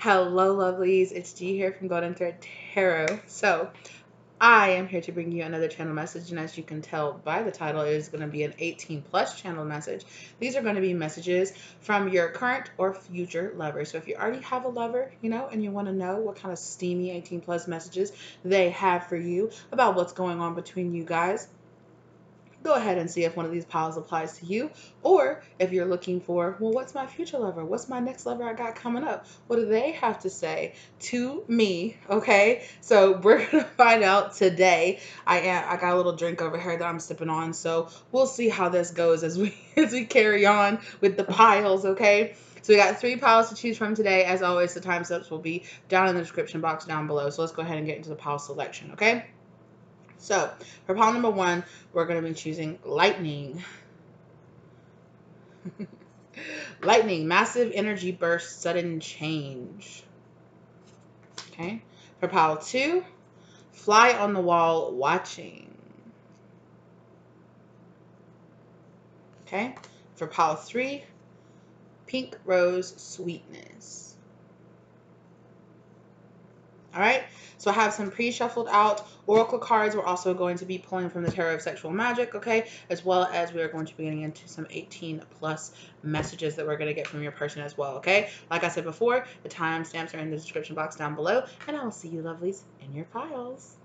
Hello, lovelies. It's G here from Golden Thread Tarot. So, I am here to bring you another channel message, and as you can tell by the title, it is going to be an 18 plus channel message. These are going to be messages from your current or future lover. So, if you already have a lover, and you want to know what kind of steamy 18 plus messages they have for you about what's going on between you guys, go ahead and see if one of these piles applies to you. Or if you're looking for, well, what's my future lover? What's my next lover I got coming up? What do they have to say to me? Okay, so we're gonna find out today. I got a little drink over here that I'm sipping on, so we'll see how this goes as we as we carry on with the piles. Okay. So we got 3 piles to choose from today. As always, the time steps will be down in the description box down below. So let's go ahead and get into the pile selection, okay? So for pile number 1, we're going to be choosing lightning. Lightning, massive energy burst, sudden change. Okay. For pile 2, fly on the wall, watching. Okay. For pile 3, pink rose, sweetness. All right, so I have some pre-shuffled out oracle cards. We're also going to be pulling from the Tarot of Sexual Magic, okay, as well as we are going to be getting into some 18 plus messages that we're going to get from your person as well, okay? Like I said before, the timestamps are in the description box down below, and I will see you lovelies in your piles.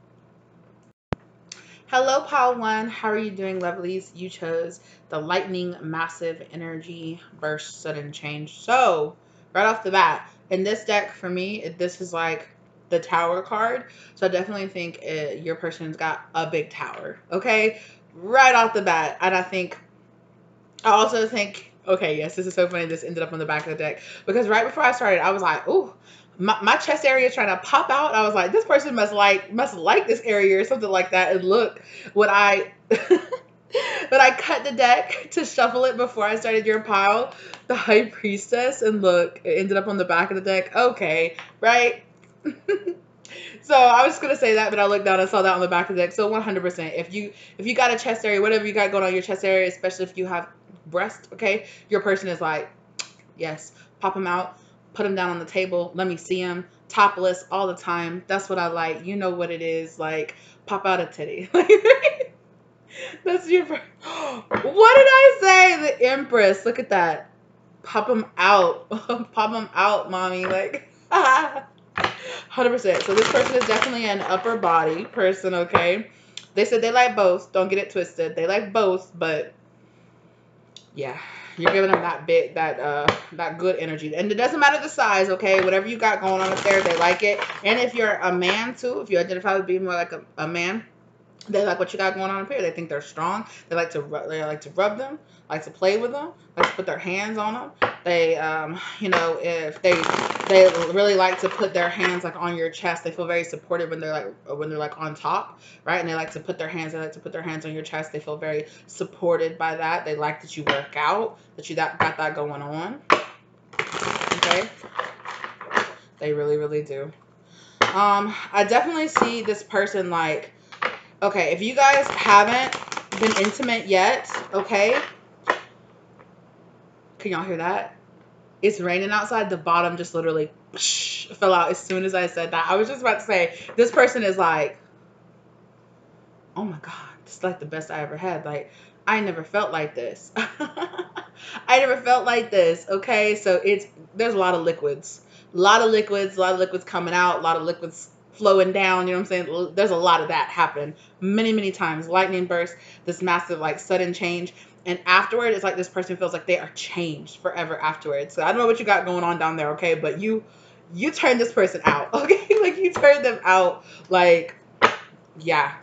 Hello, pile 1. How are you doing, lovelies? You chose the lightning, massive energy burst, sudden change. So right off the bat, in this deck, for me, this is like the tower card. So I definitely think your person's got a big tower, okay? Right off the bat. And I also think, okay, yes, this is so funny. This ended up on the back of the deck because right before I started, I was like, ooh, my chest area is trying to pop out. I was like, this person must like this area or something like that. And look, when I when I cut the deck to shuffle it before I started your pile, the High Priestess, and look, it ended up on the back of the deck. Okay, right? So I was just gonna say that, but I looked down and saw that on the back of the deck. So 100%, if you got a chest area, whatever you got going on your chest area, especially if you have breast, okay, your person is like, yes, pop them out, put them down on the table, let me see them, topless all the time. That's what I like. You know what it is, like pop out a titty. That's your. What did I say? The Empress. Look at that. Pop them out. Pop them out, mommy. Like. 100%. So this person is definitely an upper body person, okay? They said they like both. Don't get it twisted. They like both, but yeah, you're giving them that good energy. And it doesn't matter the size, okay? Whatever you got going on up there, they like it. And if you're a man too, if you identify with being more like a man, they like what you got going on up here. They think they're strong. They like to rub them, like to play with them, like to put their hands on them. They, if they really like to put their hands like on your chest. They feel very supported when they're like on top, right? And they like to put their hands. They like to put their hands on your chest. They feel very supported by that. They like that you work out, that you got that going on. Okay, they really, really do. I definitely see this person like. Okay, if you guys haven't been intimate yet, okay? Can y'all hear that? It's raining outside. The bottom just literally fell out as soon as I said that. I was just about to say, this person is like, oh my God, this is like the best I ever had. Like, I never felt like this. I never felt like this, okay? So there's a lot of liquids. A lot of liquids coming out, a lot of liquids flowing down, you know what I'm saying? There's a lot of that happen many, many times. Lightning burst, this massive, like, sudden change. And afterward, it's like this person feels like they are changed forever afterwards. So I don't know what you got going on down there, okay? But you turn this person out, okay? Like, you turn them out, like, yeah.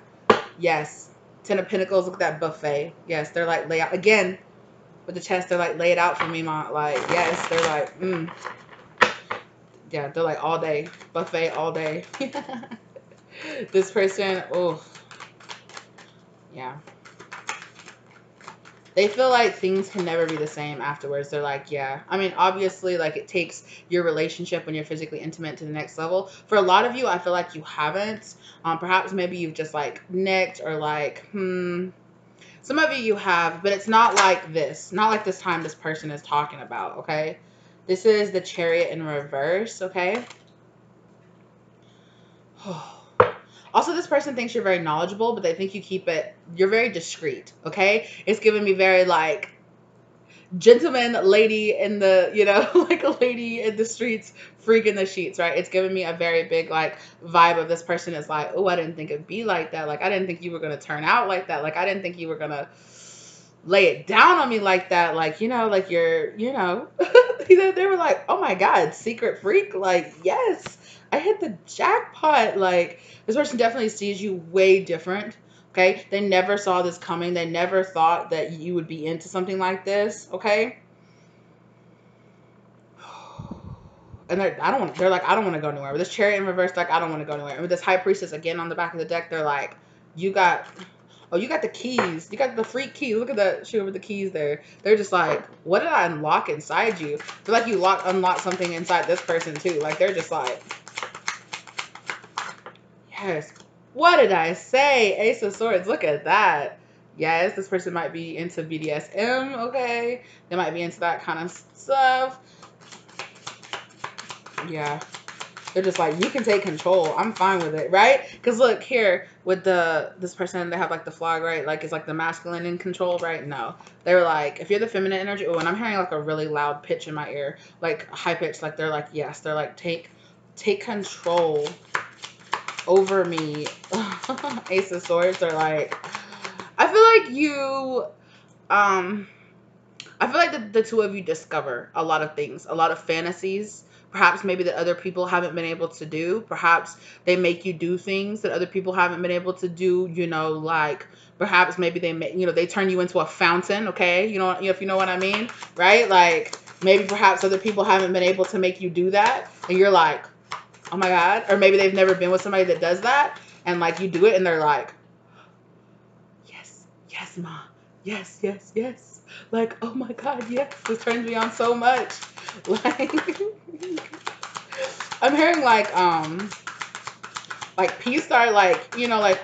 Yes. 10 of Pentacles, look at that buffet. Yes, they're like, lay out. Again, with the chest, they're like, lay it out for me, mom. Like, yes, they're like, yeah, they're like all day. Buffet all day. This person, oh, yeah. They feel like things can never be the same afterwards. They're like, yeah. I mean, obviously, like, it takes your relationship when you're physically intimate to the next level. For a lot of you, I feel like you haven't. Perhaps maybe you've just, like, nicked or, like, Some of you have, but it's not like this. Not like this time this person is talking about, okay? This is the Chariot in reverse, okay? Also, this person thinks you're very knowledgeable, but they think you're very discreet, okay? It's giving me very like gentleman lady in the, like a lady in the streets, freak in the sheets, right? It's giving me a very big like vibe of this person is like, oh, I didn't think it'd be like that. Like, I didn't think you were going to turn out like that. Like, I didn't think you were going to lay it down on me like that. Like, like you're, they were like, oh my God, secret freak. Like, yes, I hit the jackpot. Like, this person definitely sees you way different. Okay. They never saw this coming. They never thought that you would be into something like this. Okay. And they're like, I don't want to go anywhere. With this Chariot in reverse, like, I don't want to go anywhere. And with this High Priestess again on the back of the deck, they're like, you got the keys. You got the freak keys. Look at that shoe with the keys there. They're just like, what did I unlock inside you? I feel like you unlocked something inside this person too. Like, they're just like, yes. What did I say? Ace of Swords. Look at that. Yes, this person might be into BDSM, okay? They might be into that kind of stuff. Yeah. They're just like, you can take control. I'm fine with it, right? Because look here with this person, they have like the flag, right? Like, it's like the masculine in control, right? No, they're like, if you're the feminine energy. Oh, and I'm hearing like a really loud pitch in my ear, like high pitch. Like, they're like, yes, they're like, take control over me. Ace of Swords are like, I feel like I feel like the two of you discover a lot of things, a lot of fantasies, perhaps maybe that other people haven't been able to do. Perhaps they make you do things that other people haven't been able to do, like perhaps maybe they turn you into a fountain, okay? If you know what I mean, right? Like, maybe perhaps other people haven't been able to make you do that, and you're like, oh my God. Or maybe they've never been with somebody that does that, and like you do it and they're like, yes, ma. Yes, yes, yes. Like, oh my God, yes. This turns me on so much. Like, I'm hearing like P-Star, like, like,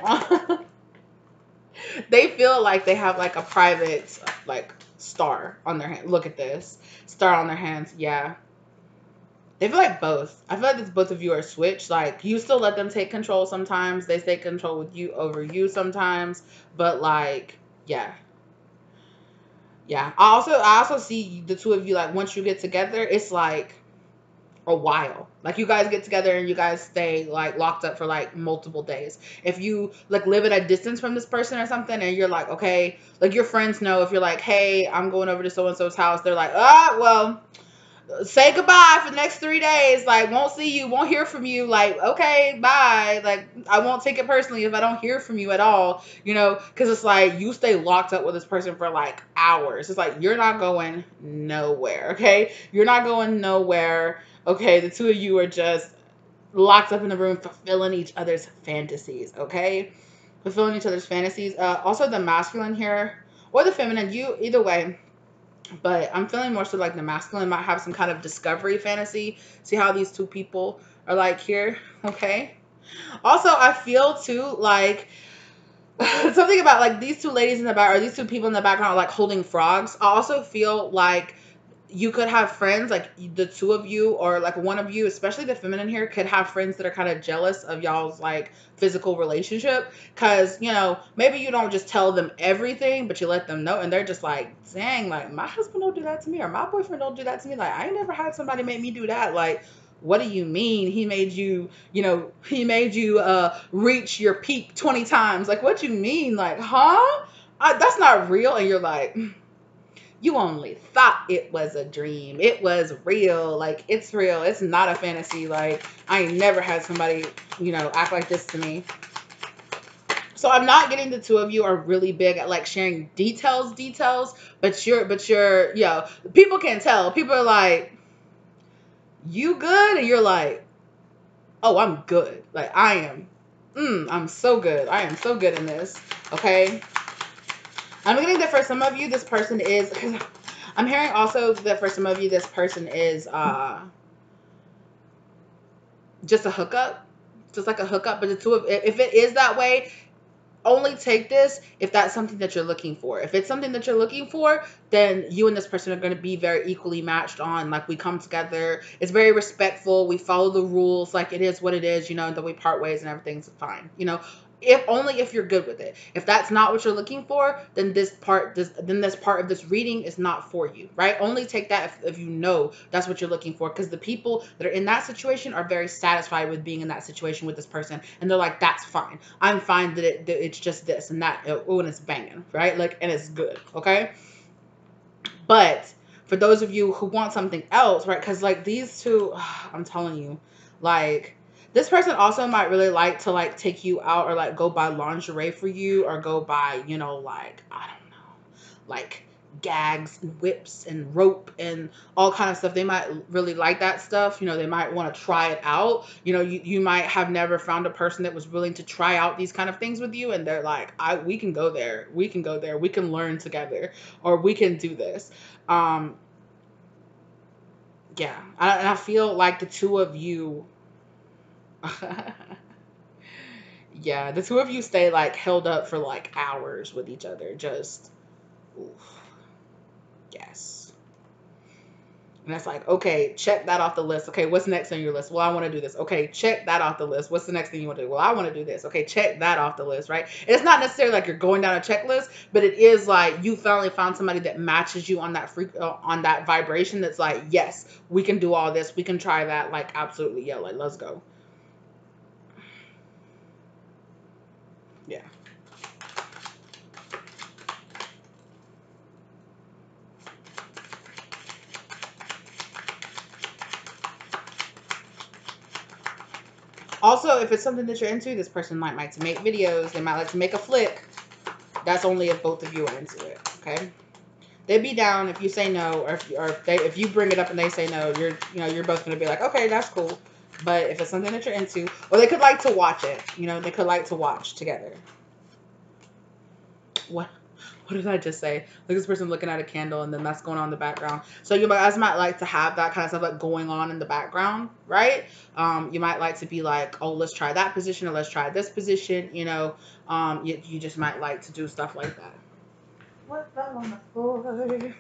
they feel like they have like a private, like, star on their hand. Look at this. Star on their hands. Yeah. They feel like both. I feel like it's both of you are switched. Like, you still let them take control sometimes. They take control with you over you sometimes. But like, yeah. Yeah. I also see the two of you, like, once you get together, it's like a while. Like, you guys get together and you guys stay like locked up for like multiple days. If you like live at a distance from this person or something, and you're like, okay, like your friends know, if you're like, hey, I'm going over to so and so's house, they're like, well, say goodbye for the next 3 days. Like, won't see you, won't hear from you. Like, okay, bye. Like, I won't take it personally if I don't hear from you at all, because it's like you stay locked up with this person for like hours. It's like, you're not going nowhere, okay? You're not going nowhere, okay? The two of you are just locked up in the room fulfilling each other's fantasies, okay? Fulfilling each other's fantasies. Also, the masculine here, or the feminine, either way. But I'm feeling more so like the masculine might have some kind of discovery fantasy. See how these two people are like here, okay? Also, I feel too like something about like these two ladies in the back, or these two people in the background are like holding frogs. I also feel like you could have friends, like the two of you, or like one of you, especially the feminine here, could have friends that are kind of jealous of y'all's like physical relationship, because maybe you don't just tell them everything, but you let them know, and they're just like, dang, like my husband don't do that to me, or my boyfriend don't do that to me. Like, I ain't never had somebody make me do that. Like, what do you mean he made you, reach your peak 20 times? Like, what you mean? Like, huh? That's not real. And you're like, you only thought it was a dream. It was real. Like, it's real. It's not a fantasy. Like, I ain't never had somebody, act like this to me. So I'm not getting the two of you are really big at like sharing details, but you're, people can tell. People are like, you good? And you're like, oh, I'm good. Like, I'm so good. I am so good in this. Okay. I'm getting that for some of you, this person is, I'm hearing also that for some of you, this person is just a hookup, just like a hookup. But the two of, if it is that way, only take this if that's something that you're looking for. If it's something that you're looking for, then you and this person are going to be very equally matched on, like, we come together, it's very respectful, we follow the rules, like, it is what it is, you know, then we part ways and everything's fine, you know. If only if you're good with it. If that's not what you're looking for, then this part of this reading is not for you, right? Only take that if you know that's what you're looking for, because the people that are in that situation are very satisfied with being in that situation with this person, and they're like, that's fine. I'm fine that it's just this and that. Oh, and it's banging, right? Like, and it's good, okay? But for those of you who want something else, right? Because like these two, I'm telling you, like, this person also might really like to like take you out or like go buy lingerie for you, or go buy, you know, like, I don't know, like gags and whips and rope and all kind of stuff. They might really like that stuff. You know, they might want to try it out. You know, you might have never found a person that was willing to try out these kind of things with you, and they're like, we can go there. We can go there. We can learn together, or we can do this. Um, yeah. And I feel like the two of you, yeah, the two of you stay like held up for like hours with each other. Just, oof, yes. And that's like, okay, check that off the list. Okay, what's next on your list? Well, I want to do this. Okay, check that off the list. What's the next thing you want to do? Well, I want to do this. Okay, check that off the list, right? And it's not necessarily like you're going down a checklist, but it is like you finally found somebody that matches you on that on that vibration. That's like, yes, we can do all this. We can try that. Like, absolutely, yeah, like, let's go. Yeah. Also, if it's something that you're into, this person might like to make videos. They might like to make a flick. That's only if both of you are into it. Okay. They'd be down if you say no, or if you bring it up and they say no, you're both gonna be like, okay, that's cool. But if it's something that you're into, or they could like to watch it, you know, they could like to watch together. What did I just say? Like, this person looking at a candle and then that's going on in the background. So you guys might like to have that kind of stuff like going on in the background, right? You might like to be like, oh, let's try that position, or let's try this position, you know. You just might like to do stuff like that. What fell on the floor?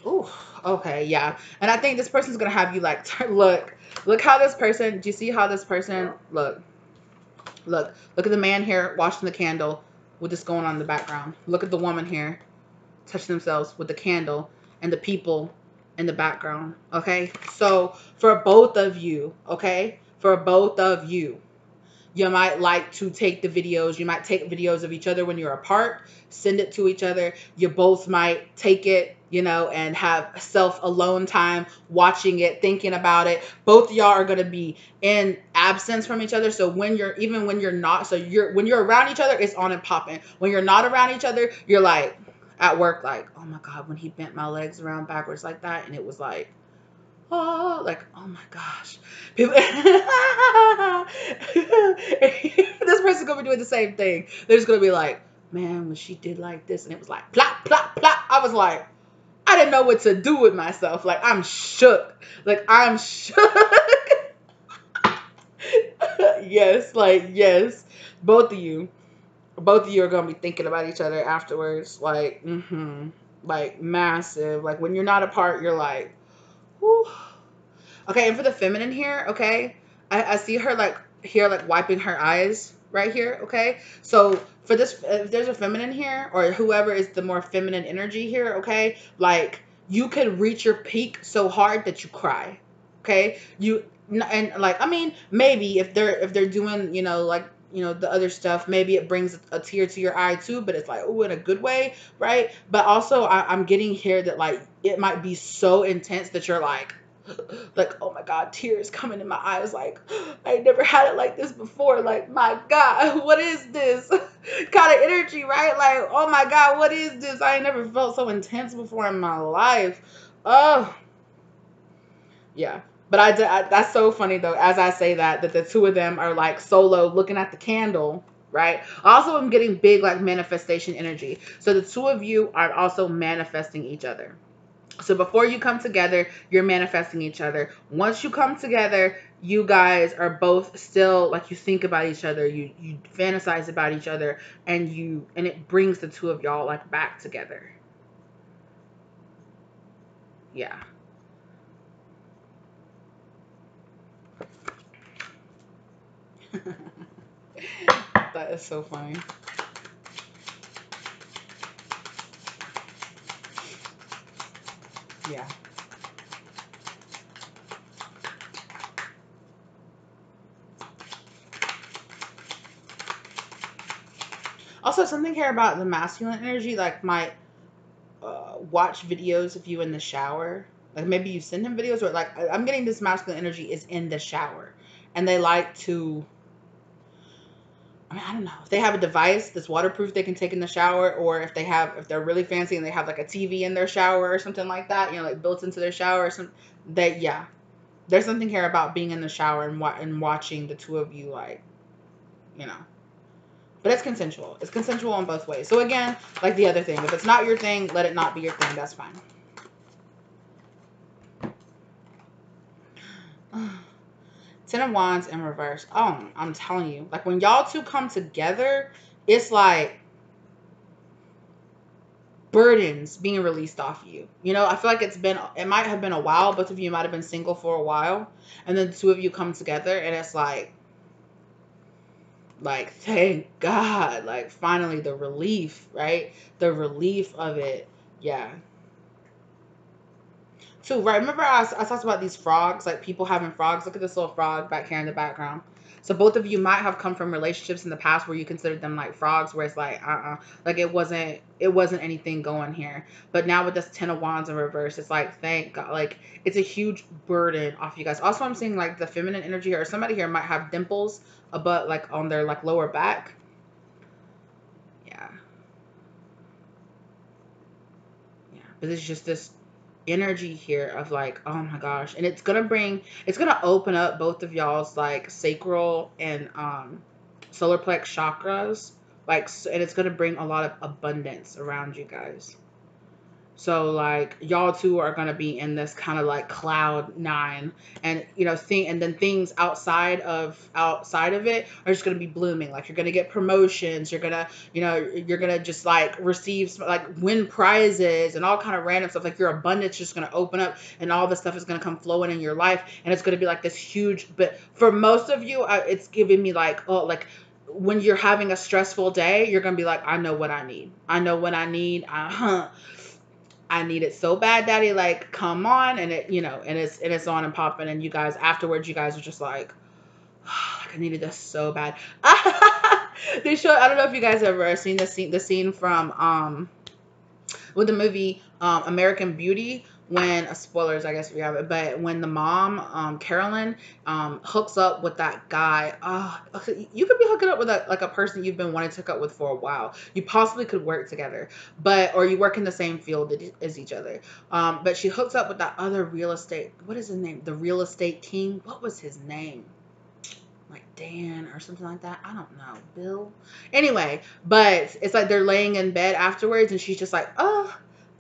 Ooh, okay, yeah. And I think this person's gonna have you like look how this person, do you see how this person look at the man here washing the candle with this going on in the background. Look at the woman here touching themselves with the candle, and the people in the background. Okay, so for both of you, okay, for both of you, you might like to take the videos. You might take videos of each other when you're apart, send it to each other. You both might take it, you know, and have self alone time watching it, thinking about it. Both of y'all are going to be in absence from each other. So when you're not, so when you're around each other, it's on and popping. When you're not around each other, you're like at work, like, oh my God, when he bent my legs around backwards like that. And it was like, oh, like, oh my gosh. People, this person's gonna be doing the same thing. They're just gonna be like, man, when she did like this, and it was like plop, plop, plop. I was like, I didn't know what to do with myself. Like, I'm shook. Like, I'm shook. Yes, like, yes. Both of you. Both of you are gonna be thinking about each other afterwards. Like, like massive. Like, when you're not apart, you're like, whew. Okay, and for the feminine here, okay, I see her like here, like wiping her eyes right here, okay? So for this, if there's a feminine here, or whoever is the more feminine energy here, okay, like you can reach your peak so hard that you cry, okay? And like, I mean, maybe if they're doing, you know, like, you know, the other stuff, maybe it brings a tear to your eye too, but it's like, oh, in a good way, right? But also I'm getting here that like it might be so intense that you're like, oh my God, tears coming in my eyes. Like, I never had it like this before. Like, my God, what is this kind of energy, right? Like, oh my God, what is this? I ain't never felt so intense before in my life. Oh, yeah. But that's so funny though, as I say that the two of them are like solo looking at the candle, right? Also, I'm getting big like manifestation energy. So the two of you are also manifesting each other. So before you come together, you're manifesting each other. Once you come together, you guys are both still like, you think about each other, you fantasize about each other, and it brings the two of y'all like back together. Yeah. That is so funny. Yeah. Also, something here about the masculine energy, like my watch videos of you in the shower. Like maybe you send him videos, or like I'm getting this masculine energy is in the shower, and they like to. I mean, I don't know if they have a device that's waterproof they can take in the shower, or if they're really fancy and they have like a TV in their shower or something like that, like built into their shower or some. That yeah, there's something here about being in the shower and watching the two of you like, you know. But it's consensual. It's consensual in both ways. So again, like the other thing, if it's not your thing, let it not be your thing. That's fine. Ten of Wands in reverse. Oh, I'm telling you. Like when y'all two come together, it's like burdens being released off you. I feel like it might have been a while. Both of you might have been single for a while. And then the two of you come together and it's like, thank God. Like finally the relief, right? The relief of it. Yeah. Too, right? Remember I talked about these frogs, like people having frogs. Look at this little frog back here in the background. So both of you might have come from relationships in the past where you considered them like frogs, where it's like, like it wasn't anything going here. But now with this Ten of Wands in reverse, it's like, thank God, like it's a huge burden off you guys. Also, I'm seeing like the feminine energy, or somebody here might have dimples, but like on their like lower back. Yeah, yeah. But it's just this energy here of like, oh my gosh, and it's gonna open up both of y'all's like sacral and solar plex chakras, like, and it's gonna bring a lot of abundance around you guys. So like y'all two are gonna be in this kind of like cloud nine, and and then things outside of it are just gonna be blooming. Like you're gonna get promotions, you're gonna just like receive like win prizes and all kind of random stuff. Like your abundance just gonna open up, and all this stuff is gonna come flowing in your life, and it's gonna be like this huge. But for most of you, it's giving me like, oh, like when you're having a stressful day, you're gonna be like, I know what I need. I know what I need. I need it so bad, daddy. Like, come on. And it's on and popping. And you guys, afterwards, you guys are just like, like I needed this so bad. I don't know if you guys ever seen the scene from, with the movie American Beauty, when spoilers, I guess, if you have it, but when the mom, Carolyn, hooks up with that guy. You could be hooking up with a person you've been wanting to hook up with for a while. You possibly could work together, or you work in the same field as each other. But she hooks up with that other real estate. What is his name? The real estate king. What was his name? Like Dan or something like that. I don't know. Bill. Anyway, but it's like they're laying in bed afterwards, and she's just like,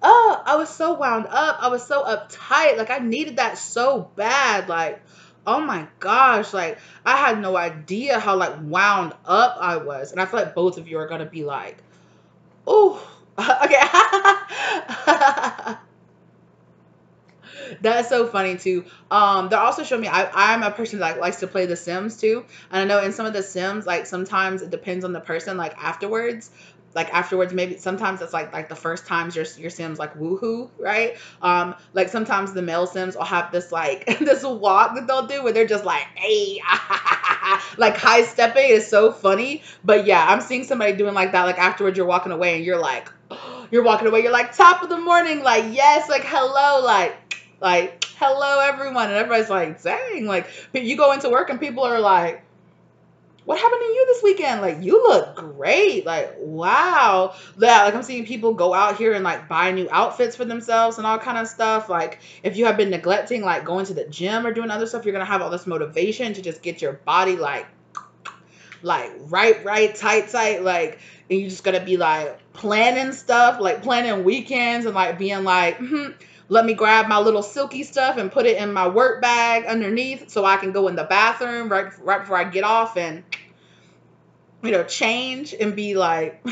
I was so wound up. I was so uptight. Like I needed that so bad. Like, oh my gosh. Like I had no idea how like wound up I was. And I feel like both of you are gonna be like, oh, okay. That's so funny too. They're also showing me I'm a person that likes to play The Sims too, and I know in some of the Sims, like sometimes it depends on the person. Like afterwards, maybe sometimes it's like the first times your Sims like woohoo, right? Like sometimes the male Sims will have this like this walk that they'll do where they're just like, hey, like high stepping is so funny. But yeah, I'm seeing somebody doing like that. Like afterwards, you're walking away and you're like, you're walking away. You're like top of the morning, like yes, like hello, like hello everyone, and everybody's like, dang, like you go into work and people are like, what happened to you this weekend? Like you look great. Like wow. Yeah, like I'm seeing people go out here and like buy new outfits for themselves and all kind of stuff. Like if you have been neglecting like going to the gym or doing other stuff, you're gonna have all this motivation to just get your body like right tight, like, and you're just gonna be like planning stuff, like planning weekends and like being like let me grab my little silky stuff and put it in my work bag underneath so I can go in the bathroom right before I get off and, change and be like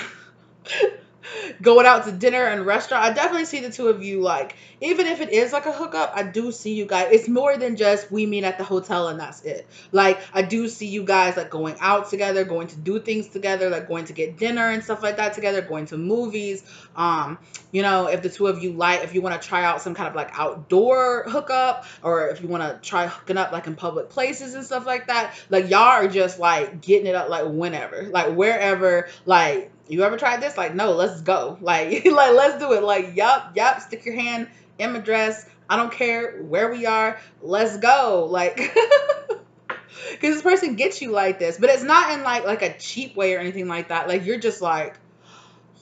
going out to dinner and restaurant. I definitely see the two of you, like, even if it is like a hookup, I do see you guys. It's more than just we meet at the hotel and that's it. Like, I do see you guys like going out together, going to do things together, like going to get dinner and stuff like that together, going to movies. If the two of you like, if you want to try out some kind of like outdoor hookup, or if you want to try hooking up like in public places and stuff like that, like y'all are just like getting it up like whenever, like wherever, like you ever tried this? Like, no, let's go. Like, like let's do it. Like, yup, stick your hand in my dress. I don't care where we are. Let's go. Like, because this person gets you like this, but it's not in like a cheap way or anything like that. Like, you're just like,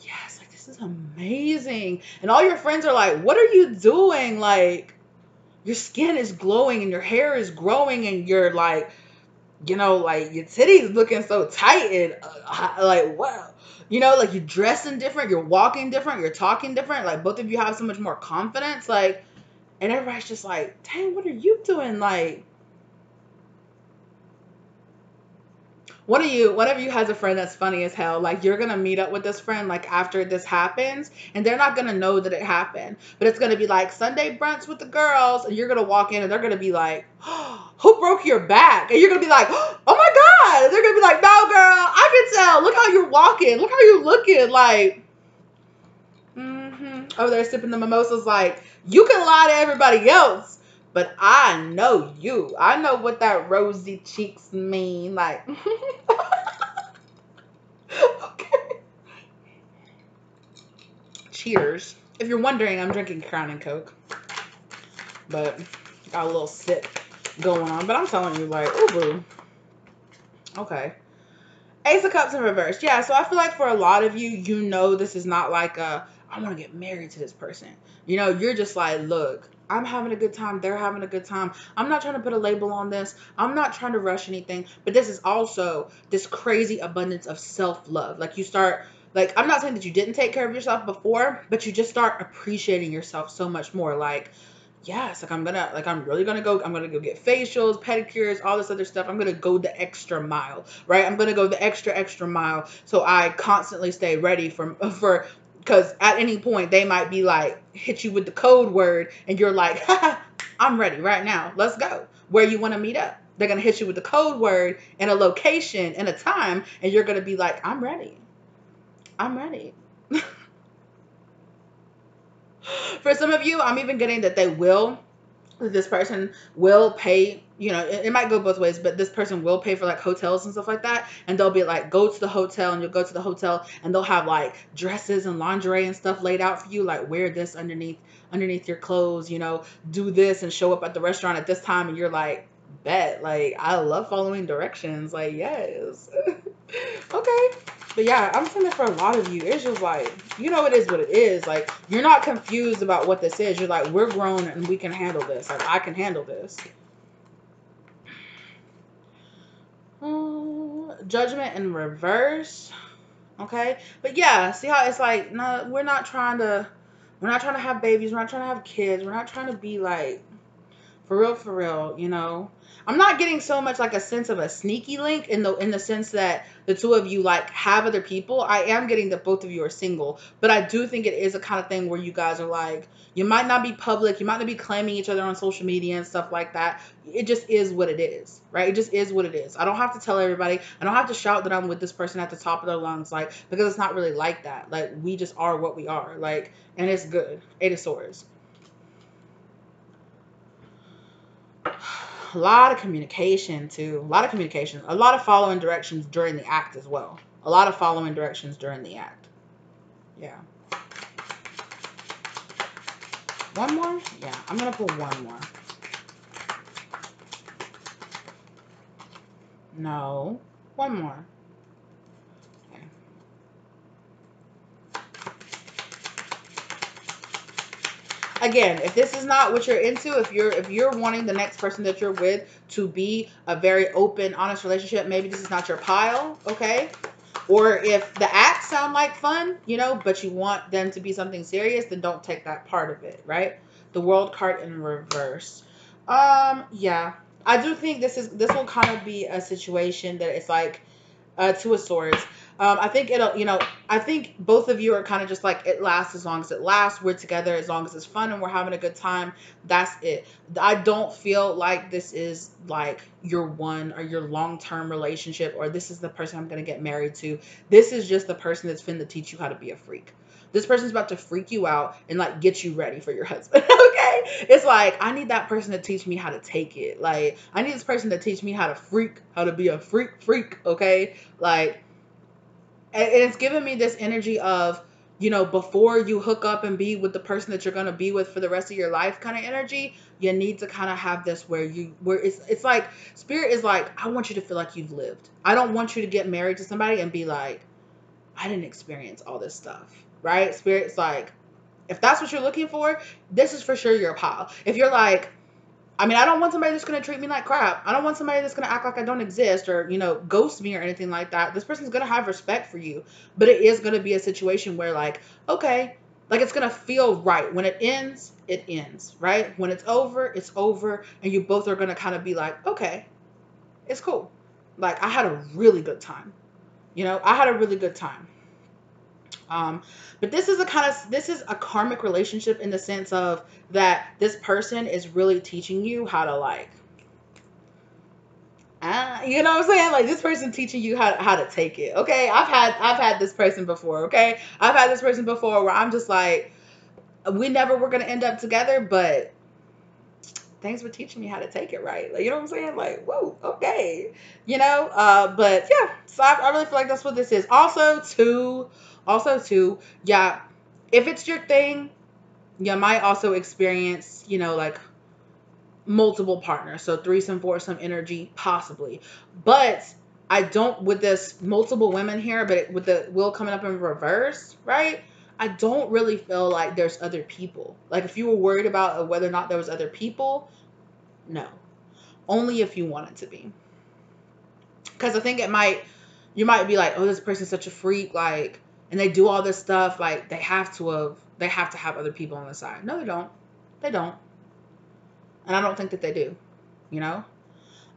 yes, like this is amazing. And all your friends are like, what are you doing? Like, your skin is glowing and your hair is growing and you're like, like your titties looking so tight and like, wow. Like you're dressing different, you're walking different, you're talking different. Like both of you have so much more confidence. Like, and everybody's just like, dang, what are you doing? Like, one of you has a friend that's funny as hell. Like, you're gonna meet up with this friend like after this happens, and they're not gonna know that it happened. But it's gonna be like Sunday brunch with the girls, and you're gonna walk in and they're gonna be like, oh, who broke your back? And you're gonna be like, oh my God. And they're gonna be like, no, girl, I can tell. Look how you're walking. Look how you're looking. Like, over there sipping the mimosas, like, you can lie to everybody else, but I know you. I know what that rosy cheeks mean. Like, okay. Cheers. If you're wondering, I'm drinking Crown and Coke, but got a little sip going on. But I'm telling you, like, ooh, boo. Okay. Ace of Cups in reverse. Yeah, so I feel like for a lot of you, this is not like I want to get married to this person. You're just like, look, I'm having a good time. They're having a good time. I'm not trying to put a label on this. I'm not trying to rush anything. But this is also this crazy abundance of self-love. Like you start, like, I'm not saying that you didn't take care of yourself before, but you just start appreciating yourself so much more. Like, yes, like I'm really gonna go. I'm gonna go get facials, pedicures, all this other stuff. I'm gonna go the extra mile, right? I'm gonna go the extra mile so I constantly stay ready for because at any point they might be like hit you with the code word and you're like, I'm ready right now. Let's go. Where you want to meet up? They're gonna hit you with the code word and a location and a time, and you're gonna be like, I'm ready. I'm ready. For some of you, I'm even getting that this person will pay, it might go both ways, but this person will pay for like hotels and stuff like that. And they'll be like, go to the hotel, and you'll go to the hotel and they'll have like dresses and lingerie and stuff laid out for you. Like, wear this underneath your clothes, do this and show up at the restaurant at this time. And you're like, bet, like, I love following directions. Like, yes. Okay. But yeah, I'm saying that for a lot of you, it's just like, it is what it is. Like, you're not confused about what this is. You're like, we're grown and we can handle this. Like, I can handle this. Judgment in reverse. Okay. But yeah, see how it's like, no, we're not trying to have babies. We're not trying to have kids. We're not trying to be like, for real. I'm not getting so much like a sense of a sneaky link in the sense that the two of you like have other people. I am getting that both of you are single, but I do think it is a kind of thing where you guys are like, you might not be public, you might not be claiming each other on social media and stuff like that. It just is what it is, right? It just is what it is. I don't have to tell everybody. I don't have to shout that I'm with this person at the top of their lungs, like, because it's not really like that. Like, we just are what we are, like, and it's good. Eight of Swords. A lot of communication too. A lot of communication. A lot of following directions during the act as well. A lot of following directions during the act. Yeah. One more? Yeah, I'm going to pull one more. No. One more. Okay. Again, if this is not what you're into, if you're wanting the next person that you're with to be a very open, honest relationship, maybe this is not your pile, okay? Or if the acts sound like fun, but you want them to be something serious, then don't take that part of it, right? The World card in reverse. Yeah. I do think this will kind of be a situation that it's like Two of Swords. I think it'll, I think both of you are kind of just like, it lasts as long as it lasts. We're together as long as it's fun and we're having a good time. That's it. I don't feel like this is like your one or your long term relationship, or this is the person I'm going to get married to. This is just the person that's finna teach you how to be a freak. This person's about to freak you out and like get you ready for your husband. Okay. It's like, I need that person to teach me how to take it. Like, I need this person to teach me how to freak, how to be a freak. Okay. Like, and it's giving me this energy of, before you hook up and be with the person that you're going to be with for the rest of your life kind of energy, you need to kind of have this where it's like, spirit is like, I want you to feel like you've lived. I don't want you to get married to somebody and be like, I didn't experience all this stuff, right? Spirit's like, if that's what you're looking for, this is for sure your pile. If you're like, I don't want somebody that's going to treat me like crap. I don't want somebody that's going to act like I don't exist or, ghost me or anything like that. This person's going to have respect for you, but it is going to be a situation where like, okay, like it's going to feel right. When it ends, right? When it's over. And you both are going to kind of be like, okay, it's cool. Like, I had a really good time. I had a really good time. Um, but this is a karmic relationship in the sense of that this person is really teaching you how to like, you know what I'm saying? Like, this person teaching you how to take it. Okay. I've had this person before. Okay. I've had this person before where I'm just like, we never were going to end up together, but thanks for teaching me how to take it right. Like, you know what I'm saying? Like, whoa, okay. But yeah, so I really feel like that's what this is. Also too, yeah, if it's your thing, you might also experience, like multiple partners. So threesome, foursome energy, possibly. But I don't, with this multiple women here, but with the wheel coming up in reverse, right? I don't really feel like there's other people. Like, if you were worried about whether or not there was other people, no. Only if you want it to be. Because I think you might be like, oh, this person's such a freak, like, and they do all this stuff, like, they have to have other people on the side. No, they don't. They don't. And I don't think that they do, you know?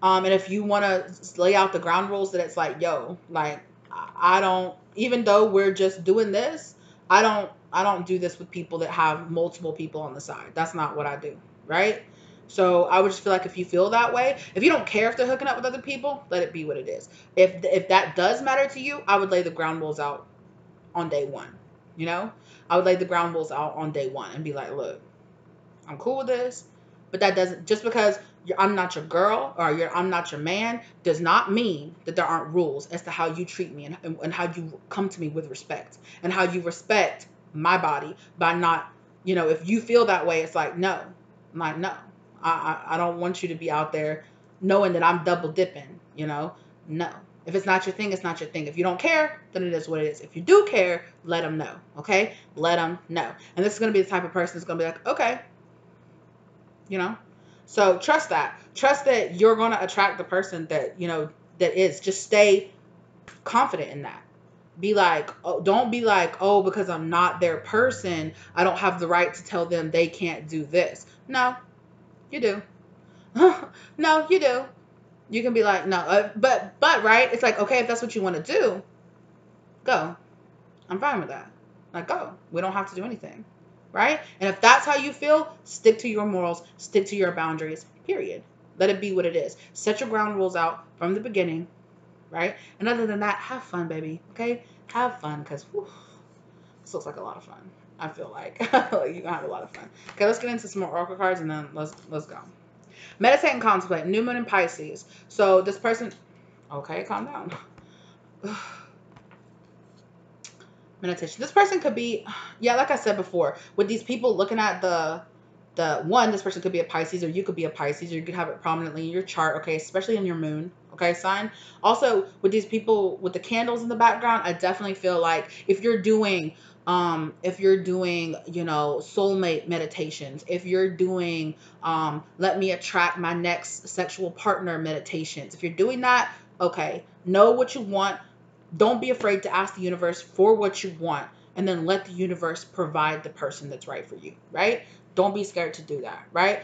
And if you want to lay out the ground rules that it's like, yo, like, I don't, even though we're just doing this, I don't do this with people that have multiple people on the side. That's not what I do, right? So I would just feel like, if you feel that way, if you don't care if they're hooking up with other people, let it be what it is. If that does matter to you, I would lay the ground rules out on day one. You know, I would lay the ground rules out on day one and be like, look, I'm cool with this, but that doesn't, just because I'm not your girl or I'm not your man, does not mean that there aren't rules as to how you treat me, and how you come to me with respect, and how you respect my body by not, if you feel that way, it's like, no. I'm like, no, I don't want you to be out there knowing that I'm double dipping, no. If it's not your thing, it's not your thing. If you don't care, then it is what it is. If you do care, let them know. Okay, let them know. And this is going to be the type of person that's going to be like, okay, you know so trust that you're going to attract the person that that is. Just stay confident in that. Be like, oh, don't be like, oh, because I'm not their person, I don't have the right to tell them they can't do this. No, you do. No, you do. You can be like, no, but right, it's like, okay, if that's what you want to do, go. I'm fine with that. Like, go. We don't have to do anything. Right? And if that's how you feel, stick to your morals, stick to your boundaries, period. Let it be what it is. Set your ground rules out from the beginning, right? And other than that, have fun, baby. Okay? Have fun, because this looks like a lot of fun. I feel like you're gonna have a lot of fun. Okay, let's get into some more oracle cards and then let's go. Meditate and contemplate. New moon in Pisces. So this person, okay, calm down. Meditation. This person could be, yeah, like I said before, with these people looking at the one, this person could be a Pisces, or you could be a Pisces, or you could have it prominently in your chart, okay, especially in your moon, okay, sign. Also, with these people with the candles in the background, I definitely feel like if you're doing soulmate meditations, if you're doing let me attract my next sexual partner meditations, if you're doing that, okay, know what you want. Don't be afraid to ask the universe for what you want, and then let the universe provide the person that's right for you, right? Don't be scared to do that, right?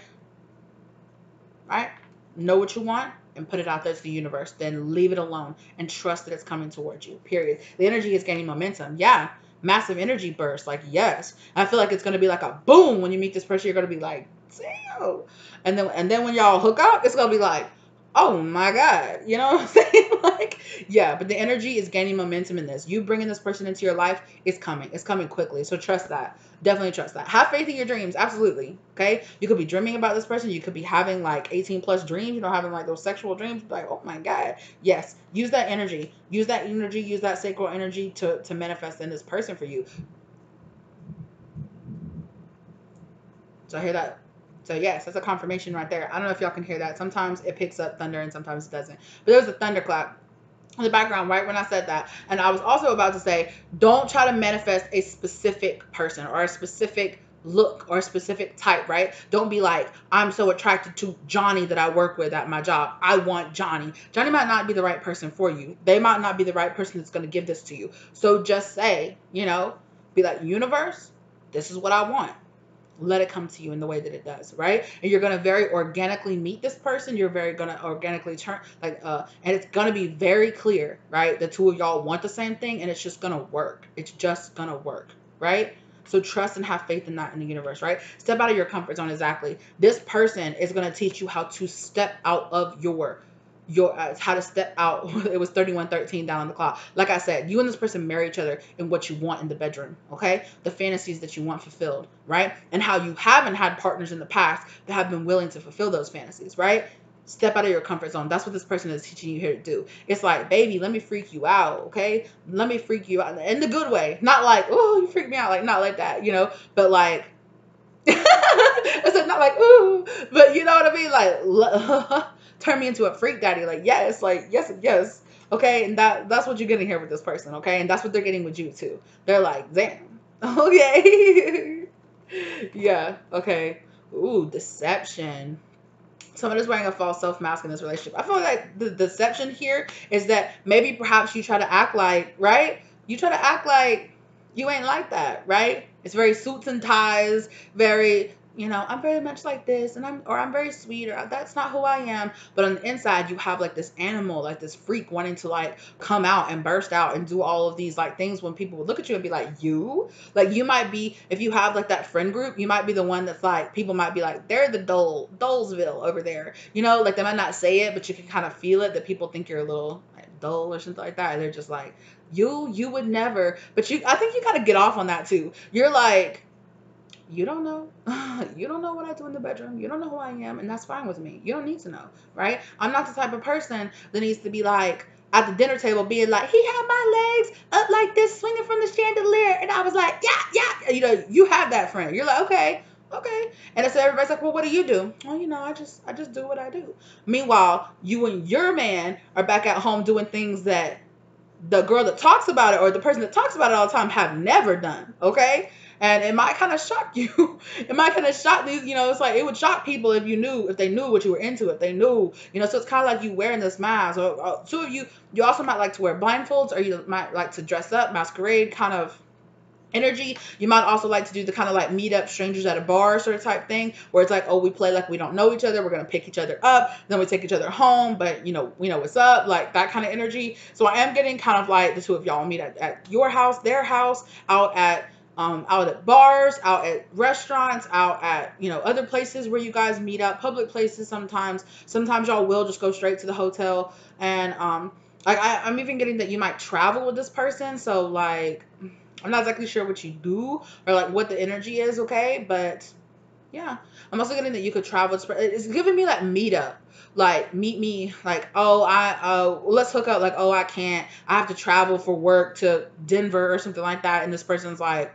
Right? Know what you want and put it out there to the universe. Then leave it alone and trust that it's coming towards you. Period. The energy is gaining momentum. Yeah. Massive energy burst. Like, yes. I feel like it's gonna be like a boom when you meet this person. You're gonna be like, damn. And then when y'all hook up, it's gonna be like, oh my God. You know what I'm saying? Like, yeah, but the energy is gaining momentum in this. You bringing this person into your life is coming. It's coming quickly. So trust that. Definitely trust that. Have faith in your dreams. Absolutely. Okay. You could be dreaming about this person. You could be having like 18 plus dreams, having like those sexual dreams. Like, oh my God. Yes. Use that energy. Use that energy. Use that sacral energy to manifest in this person for you. So I hear that. So yes, that's a confirmation right there. I don't know if y'all can hear that. Sometimes it picks up thunder and sometimes it doesn't. But there was a thunderclap in the background right when I said that. And I was also about to say, don't try to manifest a specific person or a specific look or a specific type, right? Don't be like, I'm so attracted to Johnny that I work with at my job. I want Johnny. Johnny might not be the right person for you. They might not be the right person that's going to give this to you. So just say, be like, universe, this is what I want. Let it come to you in the way that it does, right? And you're going to very organically meet this person. You're very going to organically turn and it's going to be very clear, right? The two of y'all want the same thing and it's just going to work. It's just going to work, right? So trust and have faith in that in the universe, right? Step out of your comfort zone. Exactly. This person is going to teach you how to step out of your how to step out. It was 31:13 down on the clock. Like I said, you and this person marry each other in what you want in the bedroom, okay? The fantasies that you want fulfilled, right? And how you haven't had partners in the past that have been willing to fulfill those fantasies, right? Step out of your comfort zone. That's what this person is teaching you here to do. It's like, baby, let me freak you out, okay? Let me freak you out in the good way. Not like, oh, you freak me out, like not like that, but like it's not like, ooh, but you know what I mean? Like, turn me into a freak daddy. Like, yes, yes. Okay. And that's what you're getting here with this person. Okay. And that's what they're getting with you too. They're like, damn. Okay. Yeah. Okay. Ooh, deception. Someone is wearing a false self mask in this relationship. I feel like the deception here is that maybe perhaps you try to act like, right? You try to act like you ain't like that, right? It's very suits and ties, very, I'm very much like this and I'm very sweet or that's not who I am. But on the inside, you have like this animal, like this freak wanting to like come out and burst out and do all of these like things when people would look at you and be like, you might be, if you have like that friend group, you might be the one that's like, people might be like, they're the Dolesville over there. Like they might not say it, but you can kind of feel it that people think you're a little like, dull or something like that. And they're just like, you would never, but I think you gotta get off on that too. You're like, you don't know. You don't know what I do in the bedroom. You don't know who I am, and that's fine with me. You don't need to know, right? I'm not the type of person that needs to be like at the dinner table being like, he had my legs up like this, swinging from the chandelier, and I was like, yeah. You have that friend. You're like, okay. And so everybody's like, well, what do you do? Well, I just do what I do. Meanwhile, you and your man are back at home doing things that the girl that talks about it or the person that talks about it all the time have never done. Okay. And it might kind of shock you. It might kind of shock these, it's like it would shock people if they knew what you were into, if they knew, so it's kind of like you wearing this mask. Or two of you also might like to wear blindfolds or you might like to dress up, masquerade kind of energy. You might also like to do the kind of like meet up strangers at a bar sort of type thing where it's like, oh, we play like we don't know each other, we're gonna pick each other up, then we take each other home, but we know what's up, like that kind of energy. So I am getting kind of like the two of y'all meet at your house, their house, out at bars, out at restaurants, out at other places where you guys meet up, public places. Sometimes y'all will just go straight to the hotel. And like I'm even getting that you might travel with this person. So like I'm not exactly sure what you do or like what the energy is, okay? But yeah, I'm also getting that you could travel. It's giving me like meetup, like meet me, like let's hook up. Like, oh, I can't. I have to travel for work to Denver or something like that. And this person's like,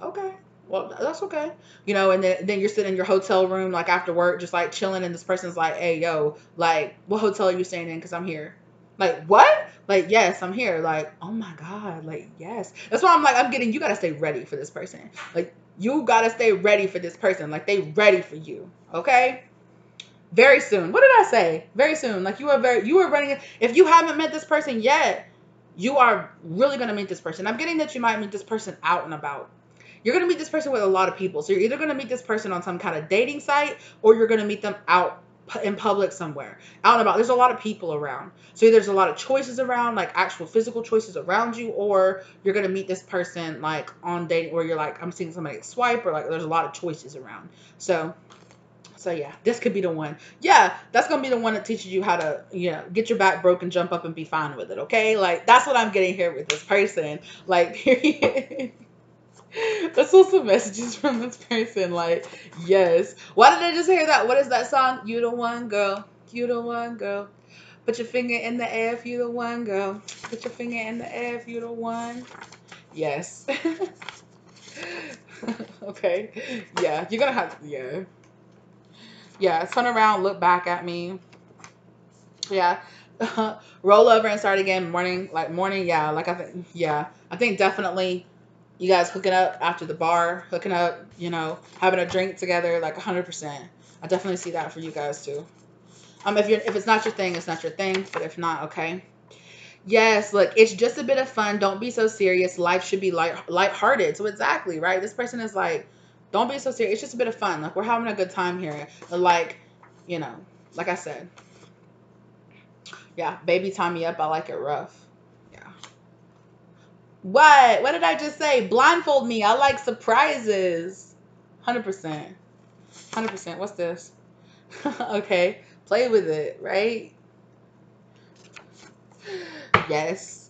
okay, well that's okay, And then you're sitting in your hotel room like after work, just like chilling, and this person's like, hey yo, like what hotel are you staying in? Because I'm here. Like, what? Like, yes, I'm here. Like, oh my God. Like, yes. That's why I'm like, you got to stay ready for this person. Like, you got to stay ready for this person. Like, they ready for you. Okay? Very soon. What did I say? Very soon. Like, you are running. If you haven't met this person yet, you are really going to meet this person. I'm getting that you might meet this person out and about. You're going to meet this person with a lot of people. So you're either going to meet this person on some kind of dating site, or you're going to meet them out in public somewhere, out and about. There's a lot of people around. So there's a lot of choices around, like actual physical choices around you, or you're going to meet this person like on dating where you're like, I'm seeing somebody swipe, or like there's a lot of choices around. So yeah, this could be the one. Yeah, that's gonna be the one that teaches you how to, get your back broken, jump up and be fine with it. Okay, like that's what I'm getting here with this person. Like, period. Let's saw some messages from this person. Like, yes. Why did I just hear that? What is that song? You the one, girl. You the one, girl. Put your finger in the air if you the one, girl. Put your finger in the air if you the one. Yes. Okay. Yeah, you're gonna have. Yeah. Yeah, turn around, look back at me. Yeah. Roll over and start again. Morning. Yeah. I think definitely you guys hooking up after the bar, hooking up, having a drink together, like 100%. I definitely see that for you guys too. If it's not your thing, it's not your thing. But if not, okay. Yes, look, it's just a bit of fun. Don't be so serious. Life should be lighthearted. So exactly, right? This person is like, don't be so serious. It's just a bit of fun. Like we're having a good time here. Like, you know, like I said, yeah, baby tie me up. I like it rough. Yeah. What? What did I just say? Blindfold me. I like surprises. 100%. 100%. What's this? Okay. Play with it, right? Yes.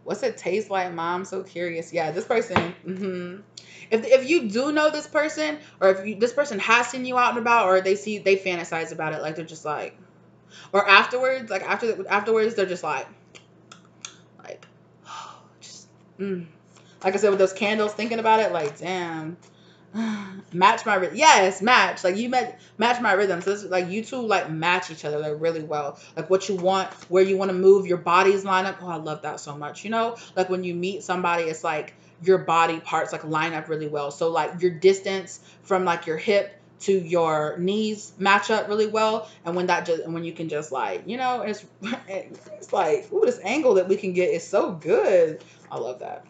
What's it taste like, Mom? So curious. Yeah, this person. If you do know this person, or if this person has seen you out and about, or they fantasize about it, like they're just like, or afterwards, like afterwards, they're just like, just, like I said with those candles, thinking about it, like, damn. Match my rhythm. Yes, match. Like match my rhythm. So it's like you two like match each other like really well. Like what you want, where you want to move, your bodies line up. Oh, I love that so much. Like when you meet somebody, it's like your body parts like line up really well. So like your distance from like your hip to your knees match up really well. And when you can just like, it's like, ooh, this angle that we can get is so good. I love that.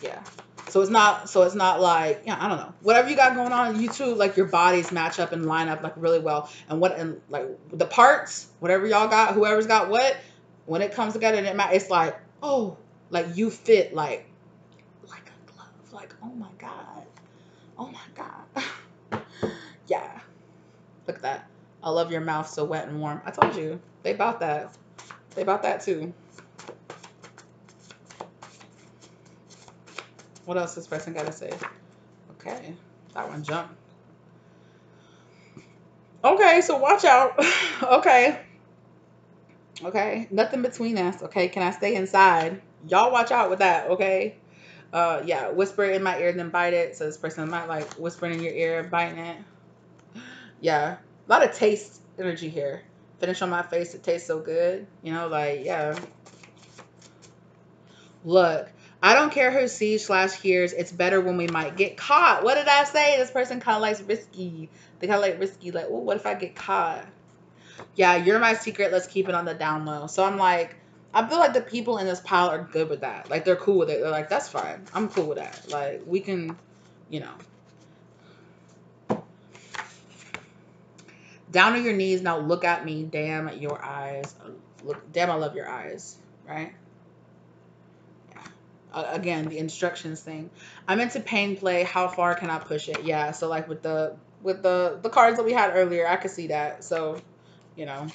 Yeah. So it's not like, I don't know. Whatever you got going on, you two, like your bodies match up and line up like really well. And like the parts, whatever y'all got, whoever's got what, when it comes together and it's like, oh, like you fit like a glove. Like, oh my God. Oh my God. Yeah. Look at that. I love your mouth so wet and warm. I told you. They bought that. They bought that too. What else this person got to say? Okay. That one jumped. Okay, so watch out. Okay. Okay. Nothing between us. Okay. Can I stay inside? Y'all watch out with that. Okay. Yeah. Whisper in my ear, then bite it. So this person might like whispering in your ear, biting it. Yeah. A lot of taste energy here. Finish on my face. It tastes so good. Like, yeah. Look, I don't care who sees/hears. It's better when we might get caught. What did I say? This person kind of likes risky. They kind of like risky. Like, oh, what if I get caught? Yeah, you're my secret. Let's keep it on the down low. So I'm like, I feel like the people in this pile are good with that. Like, they're cool with it. They're like, that's fine. I'm cool with that. Like, we can, you know. Down on your knees. Now look at me. Damn your eyes. Damn, I love your eyes. Right? Again, the instructions thing. I'm into pain play. How far can I push it? Yeah. So like with the cards that we had earlier, I could see that. So, you know.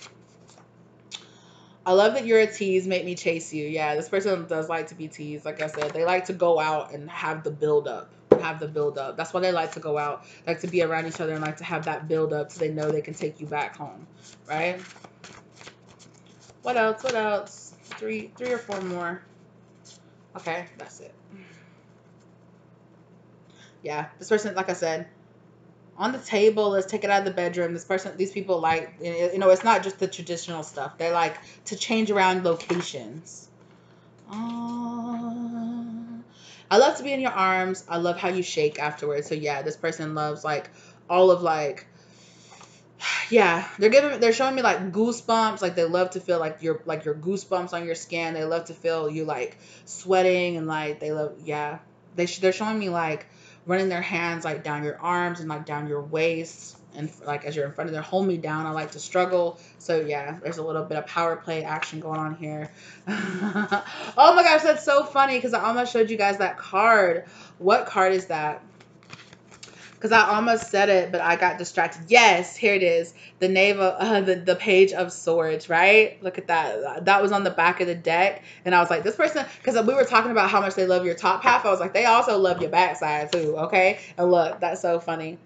I love that you're a tease. Make me chase you. Yeah, this person does like to be teased. Like I said, they like to go out and have the build up. Have the build up. That's why they like to go out. Like to be around each other and like to have that build up so they know they can take you back home. Right? What else? What else? Three or four more. Okay, that's it. Yeah, this person, like I said, on the table. Let's take it out of the bedroom. These people like, it's not just the traditional stuff. They like to change around locations. I love to be in your arms. I love how you shake afterwards. So yeah, this person loves like all of like Yeah, they're showing me like goosebumps. Like they love to feel like your goosebumps on your skin. They love to feel you like sweating, and like they love, yeah. They're showing me like running their hands like down your arms and like down your waist, and like as you're in front of them, hold me down. I like to struggle. So yeah, there's a little bit of power play action going on here. Oh my gosh, that's so funny because I almost showed you guys that card. What card is that? Because I almost said it, but I got distracted. Yes, here it is. The knave of the page of swords, right? Look at that. That was on the back of the deck, and I was like, this person, because we were talking about how much they love your top half. I was like, they also love your backside too, okay? And look, that's so funny.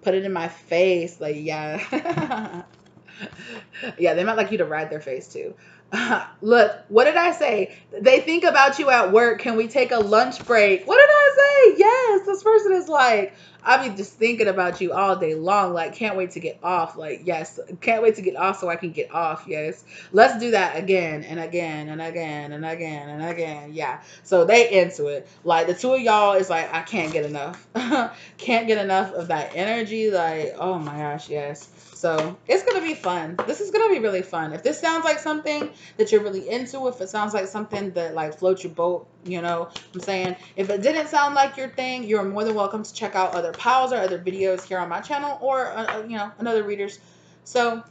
Put it in my face, like yeah. Yeah, they might like you to ride their face too. Look, what did I say? They think about you at work. Can we take a lunch break? What did I say? Yes, this person is like, I be just thinking about you all day long. Like, can't wait to get off. Like, yes, can't wait to get off so I can get off. Yes, let's do that again and again and again and again and again. Yeah, so they into it. Like, the two of y'all is like, I can't get enough. Can't get enough of that energy. Like, oh my gosh, yes. So it's going to be fun. This is going to be really fun. If this sounds like something that you're really into, if it sounds like something that like floats your boat, you know what I'm saying? If it didn't sound like your thing, you're more than welcome to check out other pals or other videos here on my channel, or, another readers. So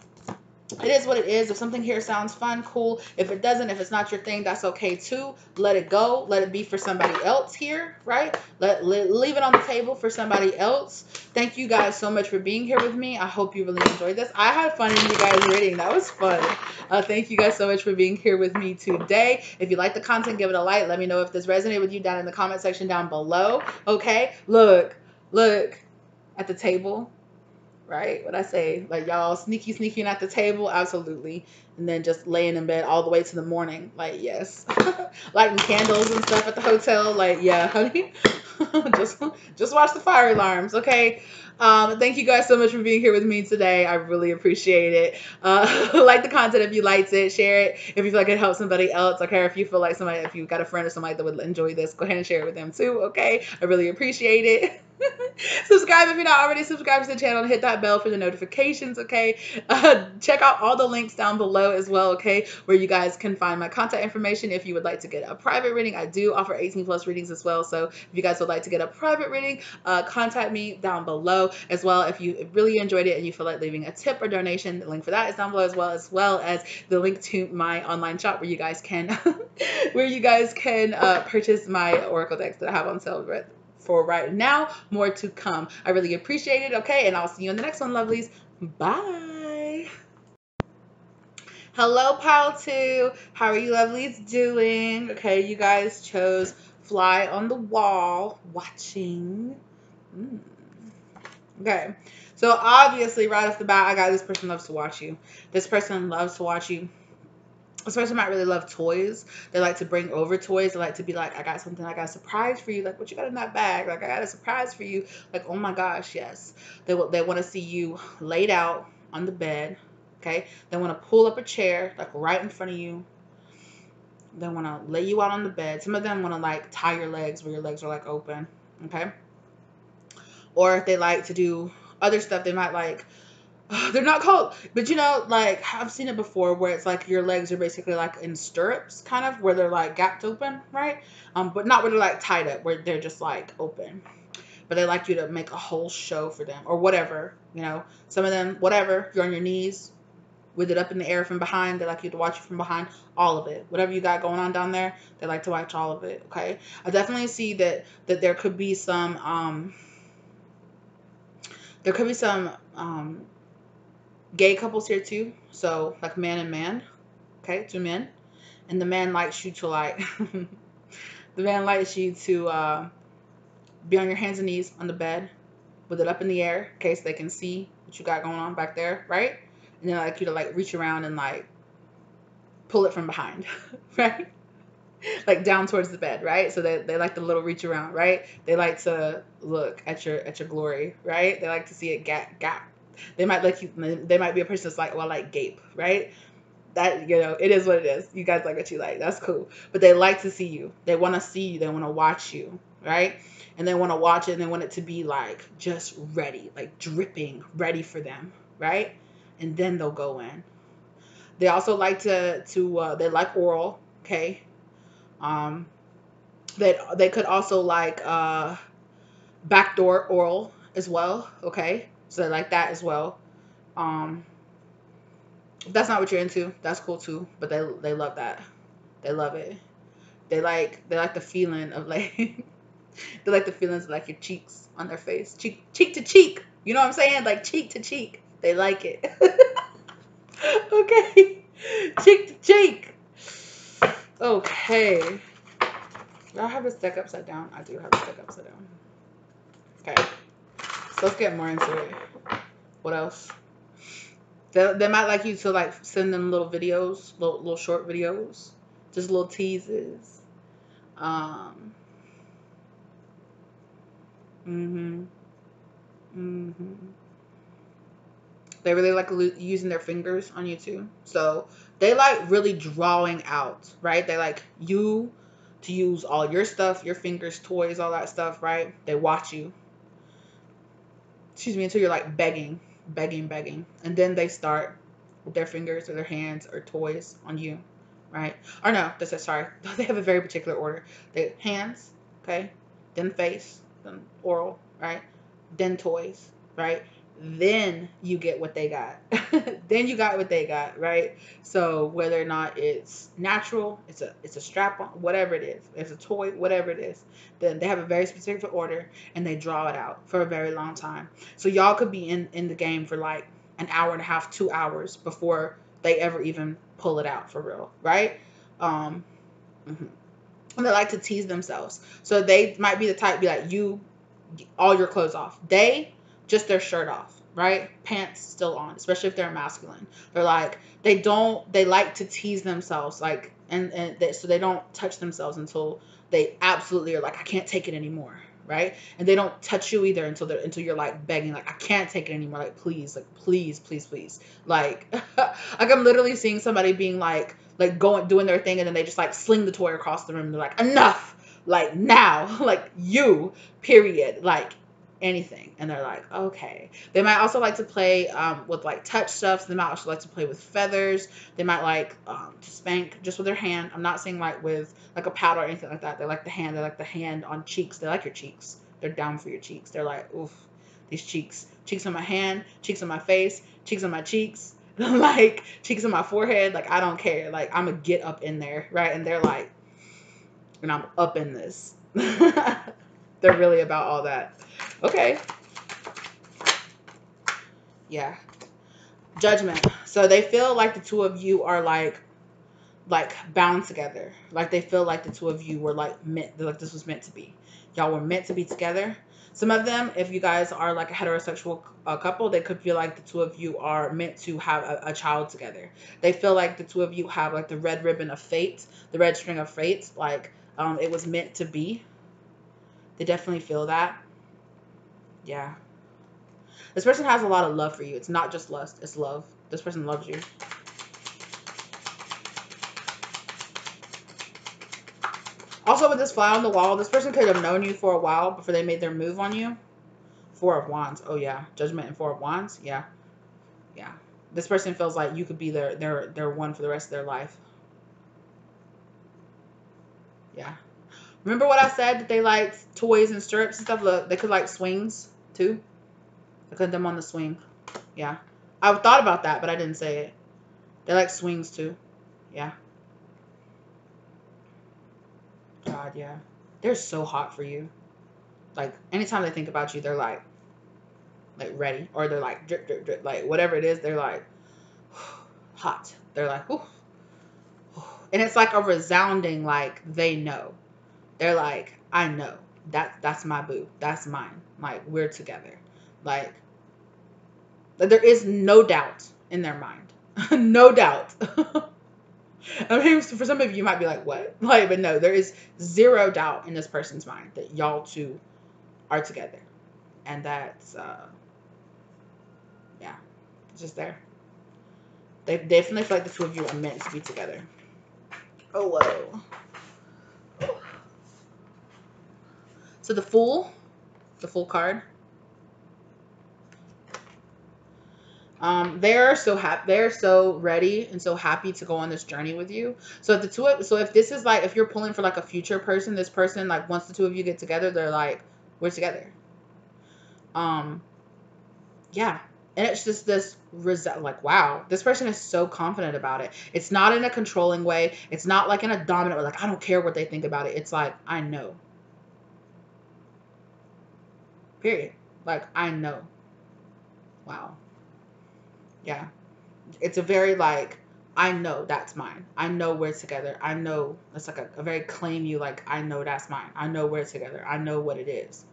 it is what it is. If something here sounds fun, cool. If it doesn't, if it's not your thing, that's okay too. Let it go. Let it be for somebody else here, right? Leave it on the table for somebody else. Thank you guys so much for being here with me. I hope you really enjoyed this. I had fun in you guys reading. That was fun. Thank you guys so much for being here with me today. If you like the content, give it a like. Let me know if this resonated with you down in the comment section down below. Okay? Look at the table. Right? What I say, like y'all sneaking at the table, absolutely, and then just laying in bed all the way to the morning, like yes, lighting candles and stuff at the hotel, like yeah, honey, just just watch the fire alarms, okay? Thank you guys so much for being here with me today. I really appreciate it. Like the content if you liked it, share it if you feel like it helps somebody else. Okay, if you feel like if you've got a friend or somebody that would enjoy this, go ahead and share it with them too. Okay, I really appreciate it. Subscribe if you're not already subscribed to the channel, and hit that bell for the notifications, okay? Check out all the links down below as well, okay, where you guys can find my contact information if you would like to get a private reading. I do offer 18+ readings as well, so if you guys would like to get a private reading, contact me down below as well. If you really enjoyed it and you feel like leaving a tip or donation, the link for that is down below, as well as the link to my online shop where you guys can purchase my oracle decks that I have on sale for right now. More to come. I really appreciate it. Okay, and I'll see you in the next one, lovelies. Bye. Hello, pal 2. How are you lovelies doing? Okay, you guys chose fly on the wall watching. Okay, so obviously right off the bat, I got this person loves to watch you. This person loves to watch you. This person might really love toys. They like to bring over toys. They like to be like, I got something, I got a surprise for you. Like, what you got in that bag? Like, I got a surprise for you. Like, oh my gosh, yes. They want to see you laid out on the bed. Okay. They want to pull up a chair, like right in front of you. They want to lay you out on the bed. Some of them want to like tie your legs where your legs are like open. Okay. Or if they like to do other stuff, they might like, they're not called, but like I've seen it before where it's like your legs are basically like in stirrups, kind of where they're like gapped open, right? But not where they're like tied up, where they're just like open. But they like you to make a whole show for them or whatever, Some of them, whatever, you're on your knees with it up in the air from behind. They like you to watch you from behind, all of it. Whatever you got going on down there, they like to watch all of it. Okay, I definitely see that there could be some gay couples here too. So like man and man, okay, 2 men, and the man likes you to like, the man likes you to be on your hands and knees on the bed with it up in the air, in case they can see what you got going on back there, right? And then like you to like reach around and like pull it from behind, right? Like down towards the bed, right? So they like the little reach around, right? They like to look at your glory, right? They like to see it gap. They might they might be a person that's like, well, I like gape, right? That, it is what it is. You guys like what you like. That's cool. But they like to see you. They want to see you. They want to watch you, right? And they want to watch it and they want it to be like just ready, like dripping, ready for them, right? And then they'll go in. They also like they like oral, okay? Um, they could also like backdoor oral as well, okay? So they like that as well. Um, if that's not what you're into, that's cool too. But they love that. They love it. They like the feeling of like they like the feelings of like your cheeks on their face, cheek to cheek. You know what I'm saying? Like cheek to cheek. They like it. Okay, cheek to cheek. Okay. Do I have this deck upside down? I do have this deck upside down. Okay. So let's get more into it. What else? They might like you to like send them little videos, little short videos, just little teases. Um. Mhm. Mhm. They really like using their fingers on you too. So they like really drawing out, right? They like you to use all your stuff, your fingers, toys, all that stuff, right? They watch you, excuse me, until you're like begging, begging, begging. And then they start with their fingers or their hands or toys on you, right? Or no, that's sorry. They have a very particular order. They hands, okay, then face, then oral, right? Then toys, right? Then you get what they got. Then you got what they got, right? So whether or not it's natural, it's a strap on, whatever it is, it's a toy, whatever it is, then they have a very specific order and they draw it out for a very long time. So y'all could be in the game for like an hour and a half, 2 hours before they ever even pull it out for real, right? Um, mhm. And they like to tease themselves. So they might be the type be like, you, all your clothes off. They, just their shirt off, right? Pants still on, especially if they're masculine. They're like, they like to tease themselves, like, so they don't touch themselves until they absolutely are like, I can't take it anymore, right? And they don't touch you either until you're like begging, like, I can't take it anymore, like please, please, please, like, like I'm literally seeing somebody being like going doing their thing, and then they just like sling the toy across the room. And they're like, enough, like now, like you, period, like anything. And they're like, okay. They might also like to play with like touch stuff. So they might also like to play with feathers. They might like to spank just with their hand. I'm not saying like with like a powder or anything like that. They like the hand. They like the hand on cheeks. They like your cheeks. They're down for your cheeks. They're like, oof, these cheeks. Cheeks on my hand, cheeks on my face, cheeks on my cheeks. Like cheeks on my forehead. Like I don't care. Like I'm gonna get up in there, right? And they're like, and I'm up in this. They're really about all that. Okay. Yeah. Judgment. So they feel like the two of you are like bound together. Like they feel like the two of you were like meant, like this was meant to be. Y'all were meant to be together. Some of them, if you guys are like a heterosexual couple, they could feel like the two of you are meant to have a child together. They feel like the two of you have like the red ribbon of fate, the red string of fate. Like it was meant to be. They definitely feel that. Yeah. This person has a lot of love for you. It's not just lust, it's love. This person loves you. Also, with this fly on the wall, this person could have known you for a while before they made their move on you. Four of Wands. Oh yeah, Judgment and Four of Wands. Yeah, yeah. This person feels like you could be their one for the rest of their life. Yeah. Remember what I said that they like toys and stirrups and stuff. Look, they could like swings too. They could them on the swing. Yeah. I thought about that, but I didn't say it. They like swings too. Yeah. God, yeah. They're so hot for you. Like anytime they think about you, they're like ready, or they're like drip, drip, drip, like whatever it is. They're like hot. They're like, whew, whew. And it's like a resounding like they know. They're like, I know that's my boo. That's mine. Like we're together. Like there is no doubt in their mind. No doubt. I mean, for some of you, you might be like, what? Like, but no, there is zero doubt in this person's mind that y'all two are together. And that's, yeah, it's just there. They definitely feel like the two of you are meant to be together. Oh, whoa. So the Fool card. They're so happy, they're so ready and so happy to go on this journey with you. So if the two of, so if this is like, if you're pulling for like a future person, this person, like once the two of you get together, they're like, we're together. Um, yeah. And it's just this like, wow, this person is so confident about it. It's not in a controlling way. It's not like in a dominant way, like, I don't care what they think about it. It's like, I know. Period. Like, I know. Wow. Yeah. It's a very like, I know that's mine. I know we're together. I know it's like a very claim you, like, I know that's mine. I know we're together. I know what it is.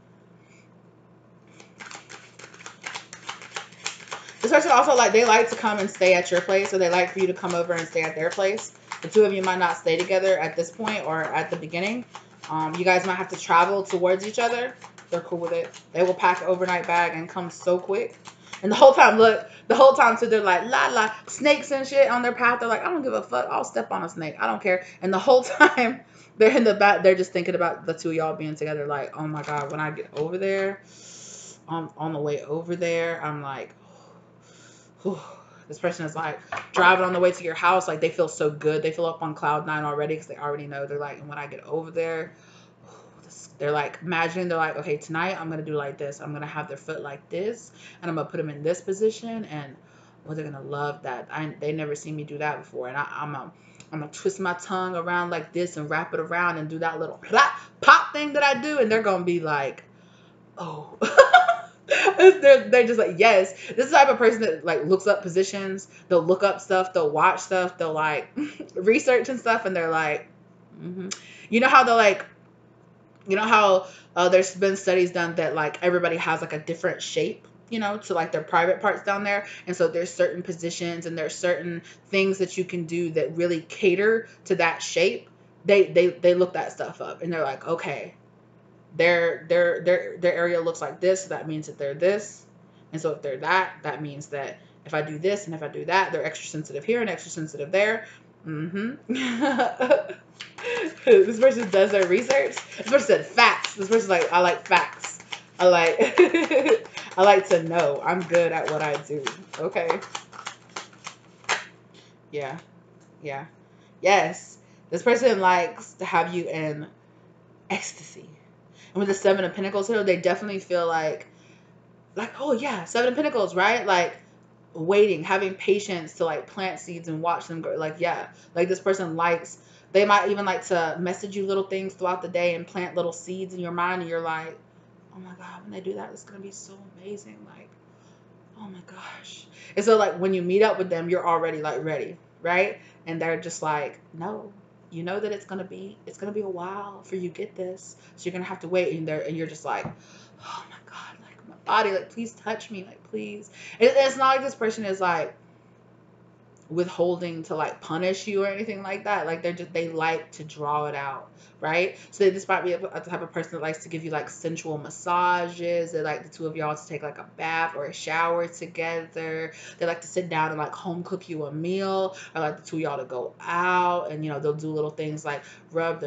This person also, like, they like to come and stay at your place, or they like for you to come over and stay at their place. The two of you might not stay together at this point or at the beginning. You guys might have to travel towards each other. They're cool with it. They will pack an overnight bag and come so quick. And the whole time, look, the whole time too, they're like, la la, snakes and shit on their path. They're like, I don't give a fuck. I'll step on a snake. I don't care. And the whole time, they're in the back, they're just thinking about the two of y'all being together. Like, oh my God, when I get over there, on the way over there, I'm like, whew. This person is like driving on the way to your house. Like, they feel so good. They feel up on cloud nine already because they already know. They're like, and when I get over there, they're like imagining, they're like, okay, tonight I'm gonna do like this. I'm gonna have their foot like this, and I'm gonna put them in this position, and well, they're gonna love that. They never seen me do that before, and I'm gonna twist my tongue around like this and wrap it around and do that little pop thing that I do, and they're gonna be like, oh. they're just like, yes. This is the type of person that like looks up positions. They'll look up stuff. They'll watch stuff. They'll like research and stuff, and they're like, mm-hmm. You know how they're like, you know how there's been studies done that like everybody has like a different shape, you know, to like their private parts down there. And so there's certain positions and there's certain things that you can do that really cater to that shape. They look that stuff up, and they're like, okay, their area looks like this, so that means that they're this. And so if they're that, that means that if I do this and if I do that, they're extra sensitive here and extra sensitive there. Mm-hmm. This person does their research. This person said facts. This person's like, I like facts. I like I like to know. I'm good at what I do. Okay. Yeah. Yeah. Yes. This person likes to have you in ecstasy. And with the Seven of Pentacles here, they definitely feel like, oh yeah, Seven of Pentacles, right? Like waiting, having patience to like plant seeds and watch them grow. Like, yeah, like this person likes, they might even like to message you little things throughout the day and plant little seeds in your mind, and you're like, oh my God, when they do that, it's gonna be so amazing. Like, oh my gosh. And so like when you meet up with them, you're already like ready, right? And they're just like, no, you know that it's gonna be a while for you get this. So you're gonna have to wait, and you're just like, oh my God, like my body, like please touch me, like please. It's not like this person is like withholding to like punish you or anything like that. Like they like to draw it out, right? So this might be a type of person that likes to give you like sensual massages. They like the two of y'all to take like a bath or a shower together. They like to sit down and like home cook you a meal, or like the two of y'all to go out, and you know they'll do little things like rub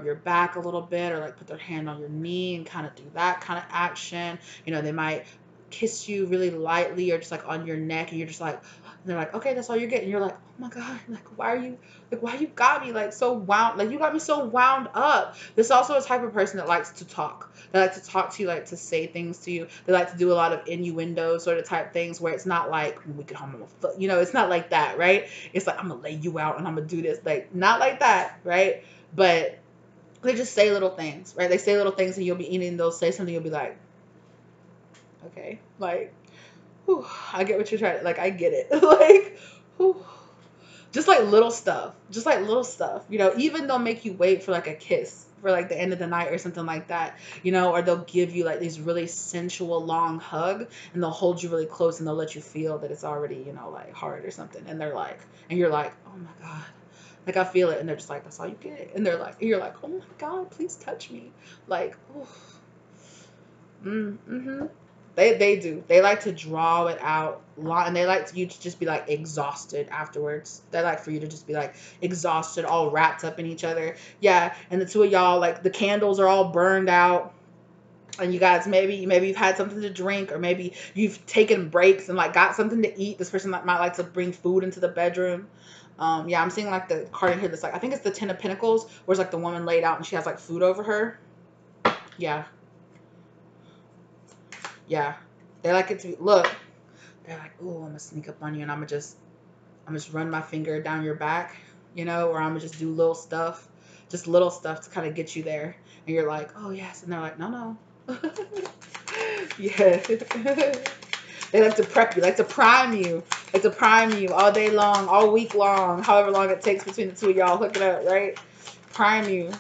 your back a little bit, or like put their hand on your knee and kind of do that kind of action. You know, they might kiss you really lightly or just like on your neck, and you're just like, and they're like, okay, that's all you're getting. You're like, oh my God, why you got me like so wound, like you got me so wound up. This is also a type of person that likes to talk. They like to talk to you, like to say things to you. They like to do a lot of innuendo sort of type things where it's not like when we get home, you know, it's not like that, right? It's like, I'm gonna lay you out and I'm gonna do this, like not like that, right? But they just say little things, right? They say little things and you'll be eating, they'll say something, you'll be like, okay, like, whew, I get what you're trying to, like, I get it. Like, whew. Just like little stuff, you know, even they'll make you wait for like a kiss for like the end of the night or something like that, you know, or they'll give you like these really sensual long hug, and they'll hold you really close and they'll let you feel that it's already, you know, like hard or something. And they're like, and you're like, oh my God, like I feel it. And they're just like, that's all you get. And they're like, and you're like, oh my God, please touch me. Like, mm-hmm. They do. They like to draw it out long, and they like you to just be like exhausted afterwards. They like for you to just be like exhausted, all wrapped up in each other. Yeah, and the two of y'all, like the candles are all burned out. and you guys maybe you've had something to drink, or maybe you've taken breaks and like got something to eat. This person might like to bring food into the bedroom. Yeah, I'm seeing like the card in here that's like, I think it's the Ten of Pentacles, where it's like the woman laid out and she has like food over her. Yeah. Yeah. They like it to be, look, they're like, oh, I'm gonna sneak up on you and I'm gonna just run my finger down your back, you know, or I'm gonna just do little stuff, to kind of get you there. And you're like, oh yes, and they're like, no, no. Yeah. They like to prep you, like to prime you, all day long, all week long, however long it takes between the two of y'all. Hook it up, right? Prime you.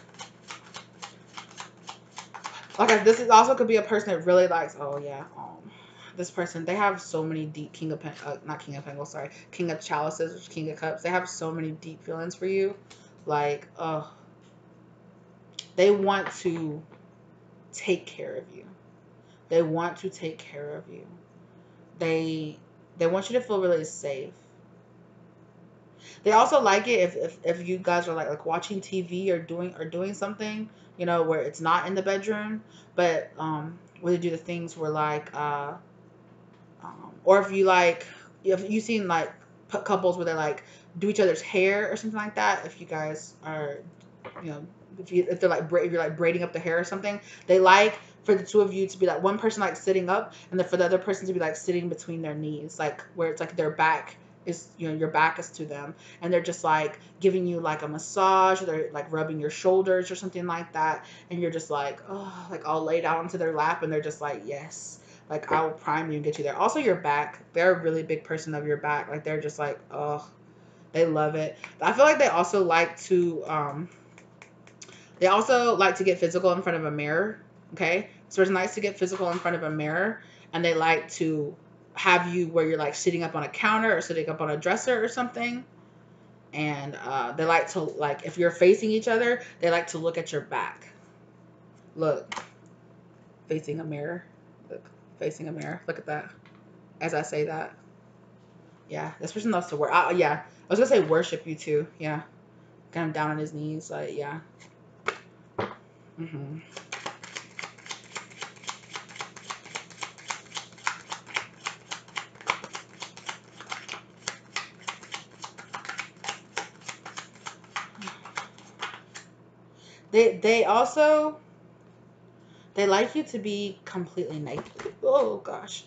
Like, this is also could be a person that really likes, oh yeah, this person, they have so many deep not King of Pentacles, sorry, King of Chalices, which is King of Cups. They have so many deep feelings for you. Like, they want to take care of you. They want to take care of you. They want you to feel really safe. They also like it if you guys are like watching TV or doing something, you know, where it's not in the bedroom, but where they do the things where like or if you like, if you've seen like couples where they like do each other's hair or something like that. If you guys are, you know, if they're like if you're like braiding up the hair or something, they like for the two of you to be like one person like sitting up, and then for the other person to be like sitting between their knees, like where it's like their back is, you know, your back is to them, and they're just like giving you like a massage, or they're like rubbing your shoulders or something like that, and you're just like, oh, like all laid out into their lap, and they're just like, yes, like I will prime you and get you there. Also your back, they're a really big person of your back. Like they're just like, oh, they love it. I feel like they also like to get physical in front of a mirror. Okay, so it's nice to get physical in front of a mirror, and they like to have you where you're like sitting up on a counter or sitting up on a dresser or something. And they like to, like, if you're facing each other, they like to look at your back. Look, facing a mirror. Look, facing a mirror. Look at that. As I say that, yeah, this person loves to work. Yeah, I was gonna say worship you too. Yeah, kind of down on his knees, like, yeah. Mm-hmm. They also, they like you to be completely naked. Oh gosh.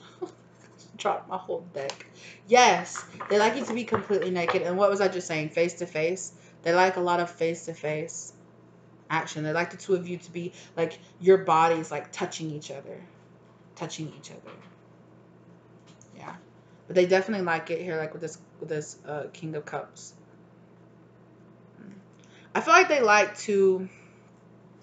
Dropped my whole deck. Yes, they like you to be completely naked. And what was I just saying? Face to face. They like a lot of face to face action. They like the two of you to be like your bodies like touching each other. Touching each other. Yeah. But they definitely like it here, like with this King of Cups. I feel like they like to,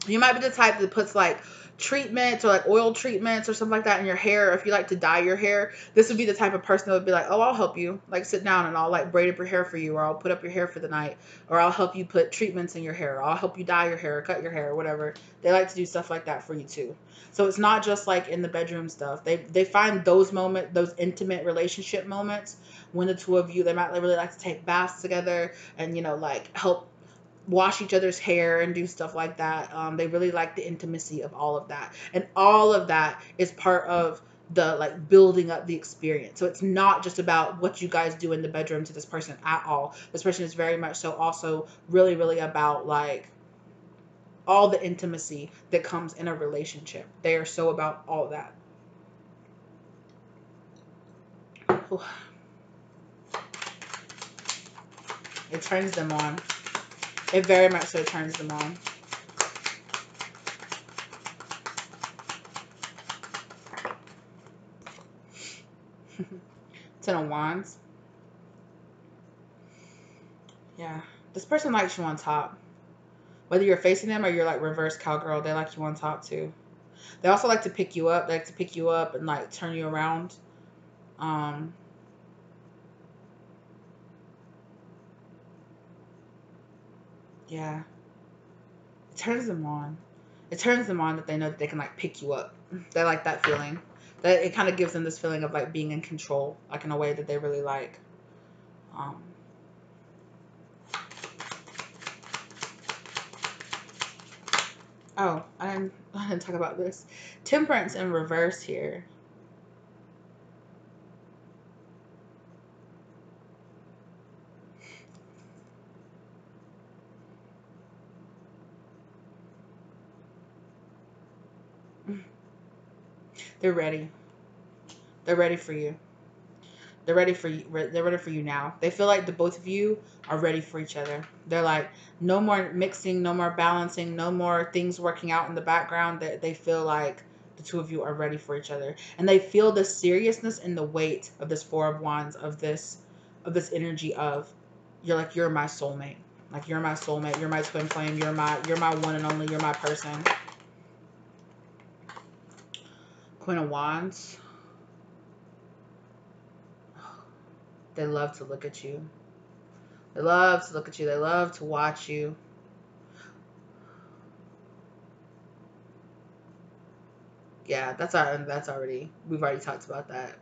you might be the type that puts like treatments or like oil treatments or something like that in your hair. Or if you like to dye your hair, this would be the type of person that would be like, oh, I'll help you. Like sit down and I'll like braid up your hair for you, or I'll put up your hair for the night, or I'll help you put treatments in your hair, or I'll help you dye your hair or cut your hair or whatever. They like to do stuff like that for you too. So it's not just like in the bedroom stuff. They find those moments, those intimate relationship moments when the two of you, they might really like to take baths together and, you know, like help wash each other's hair and do stuff like that. They really like the intimacy of all of that. And all of that is part of the like building up the experience. So it's not just about what you guys do in the bedroom to this person at all. This person is very much so also really, really about like all the intimacy that comes in a relationship. They are so about all that. It turns them on. It very much so turns them on. Ten of Wands. Yeah. This person likes you on top. Whether you're facing them or you're like reverse cowgirl, they like you on top too. They also like to pick you up. They like to pick you up and like turn you around. Yeah. It turns them on. It turns them on that they know that they can like pick you up. They like that feeling. That it kind of gives them this feeling of like being in control, like in a way that they really like. Um, Oh, I didn't talk about this. Temperance in reverse here. They're ready. They're ready for you. They're ready for you. They're ready for you now. They feel like the both of you are ready for each other. They're like, no more mixing, no more balancing, no more things working out in the background. They feel like the two of you are ready for each other, and they feel the seriousness and the weight of this Four of Wands, of this energy of, you're my soulmate. Like, you're my soulmate. You're my twin flame. You're my one and only. You're my person. Queen of Wands. They love to look at you. They love to look at you. They love to watch you. Yeah, that's already, we've already talked about that.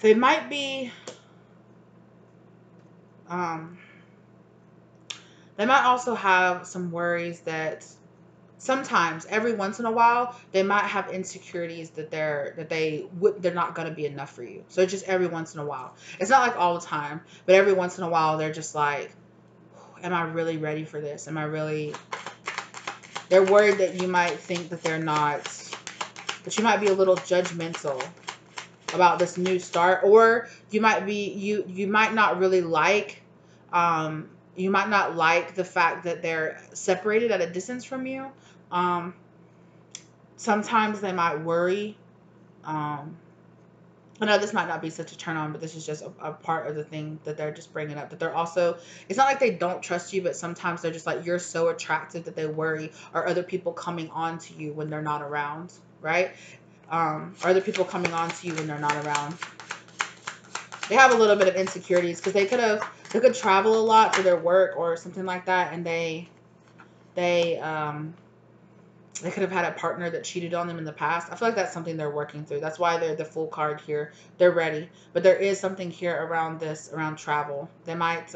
They might be um they might also have some worries that sometimes, every once in a while, they might have insecurities that they're not going to be enough for you. So just every once in a while. It's not like all the time, but every once in a while they're just like, am I really ready for this? Am I really, they're worried that you might think that they're not, that you might be a little judgmental about this new start, or you might not really like, you might not like the fact that they're separated at a distance from you. um Sometimes they might worry. um I know this might not be such a turn on, but this is just a part of the thing that they're just bringing up, that they're also, it's not like they don't trust you, but sometimes they're just like, you're so attractive that they worry, are other people coming on to you when they're not around, right? Are other people coming on to you when they're not around? They have a little bit of insecurities because they could travel a lot for their work or something like that, and they they could have had a partner that cheated on them in the past. I feel like that's something they're working through. That's why they're the full card here. They're ready, but there is something here around this, around travel. They might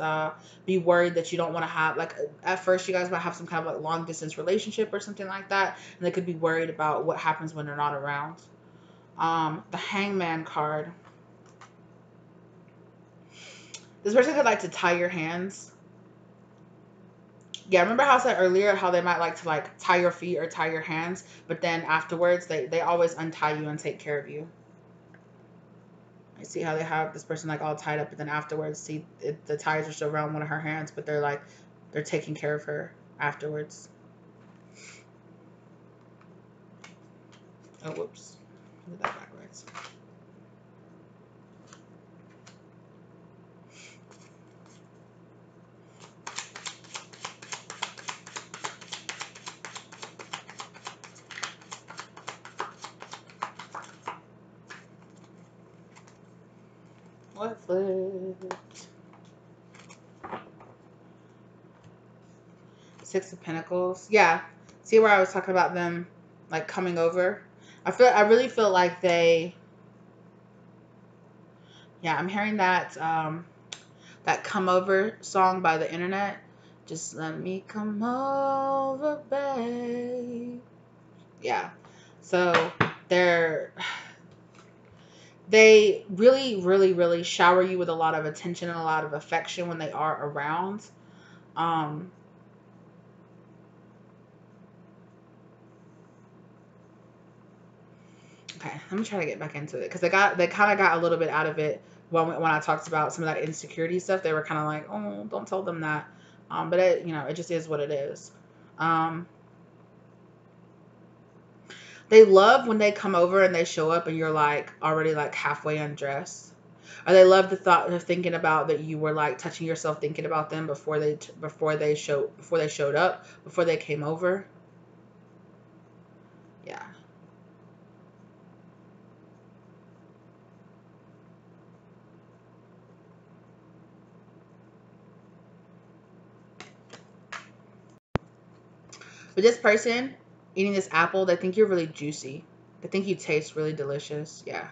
be worried that you don't want to have, like, at first you guys might have some kind of like long distance relationship or something like that, and they could be worried about what happens when they're not around. The Hangman card. This person could like to tie your hands. Yeah, remember how I said earlier how they might like to like tie your feet or tie your hands, but then afterwards they always untie you and take care of you. I see how they have this person like all tied up, but then afterwards, see the ties are still around one of her hands, but they're taking care of her afterwards. Oh, whoops, I did that backwards. What flipped? Six of Pentacles. Yeah. See where I was talking about them like coming over? I really feel like they, yeah, I'm hearing that that Come Over song by the internet. Just let me come over, babe. Yeah. So they're they really, really, really shower you with a lot of attention and a lot of affection when they are around. Um, okay, let me try to get back into it because they kind of got a little bit out of it when I talked about some of that insecurity stuff. They were kind of like, oh, don't tell them that. But it just is what it is. Um, they love when they come over and they show up and you're like already like halfway undressed. Or they love the thought of thinking about that you were like touching yourself, thinking about them before they showed up, before they came over. Yeah. But this person eating this apple, they think you're really juicy. I think you taste really delicious. Yeah.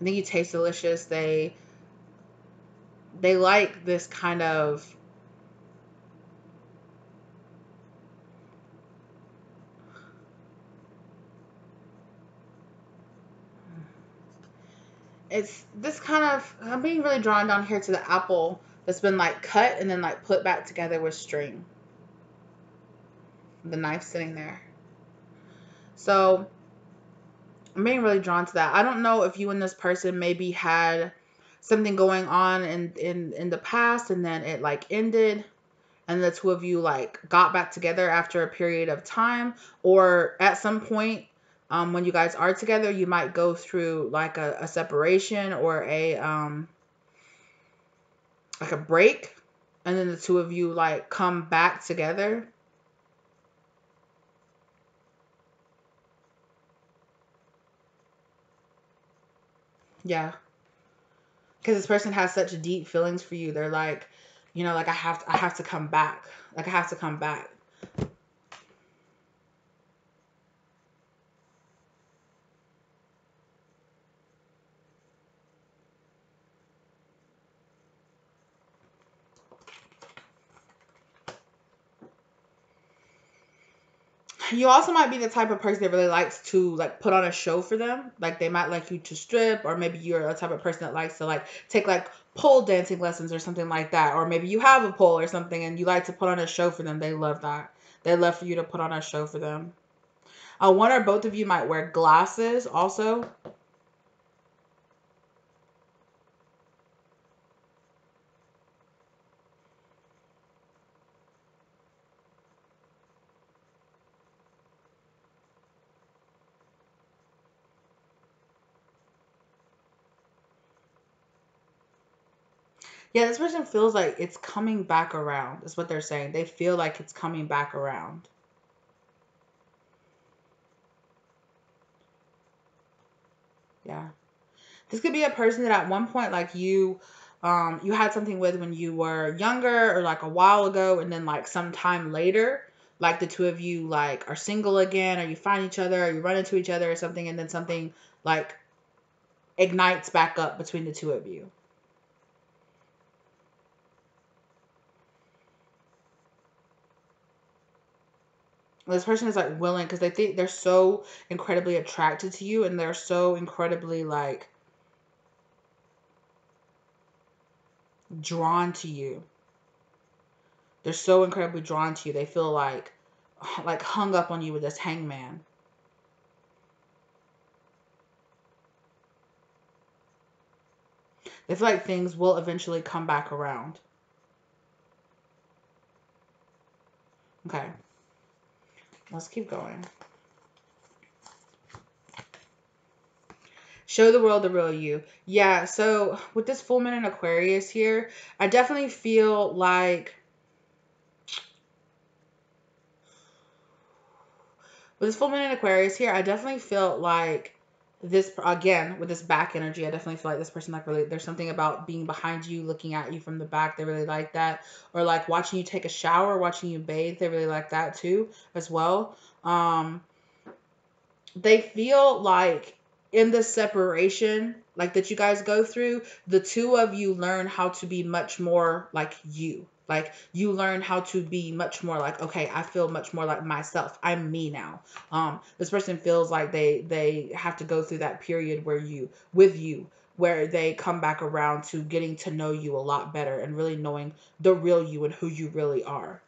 I think you taste delicious. They like this kind of, it's this kind of, I'm being really drawn down here to the apple that's been like cut and then like put back together with string. The knife sitting there. So I'm being really drawn to that. I don't know if you and this person maybe had something going on in the past and then it like ended and the two of you like got back together after a period of time, or at some point when you guys are together you might go through like a separation or a like a break, and then the two of you like come back together. Yeah, because this person has such deep feelings for you. They're like, you know, like I have to come back. Like I have to come back. You also might be the type of person that really likes to like put on a show for them. Like they might like you to strip, or maybe you're the type of person that likes to like take like pole dancing lessons or something like that. Or maybe you have a pole or something and you like to put on a show for them. They love that. They love for you to put on a show for them. One or both of you might wear glasses also. Yeah, this person feels like it's coming back around. Is what they're saying. They feel like it's coming back around. Yeah. This could be a person that at one point like you had something with when you were younger or like a while ago, and then like sometime later like the two of you like are single again, or you find each other, or you run into each other or something, and then something like ignites back up between the two of you. This person is like willing because they think they're so incredibly attracted to you, and they're so incredibly like drawn to you. They're so incredibly drawn to you. They feel like hung up on you with this hangman. They feel like things will eventually come back around. Okay, let's keep going. Show the world the real you. Yeah, so with this full moon in Aquarius here, I definitely feel like with this full moon in Aquarius here, I definitely feel like this again with this back energy. I definitely feel like this person like really there's something about being behind you, looking at you from the back. They really like that, or like watching you take a shower, watching you bathe. They really like that too as well. They feel like in the separation like that you guys go through, the two of you learn how to be much more like you. Like you learn how to be much more like, okay, I feel much more like myself, I'm me now. This person feels like they have to go through that period where you with you where they come back around to getting to know you a lot better and really knowing the real you and who you really are.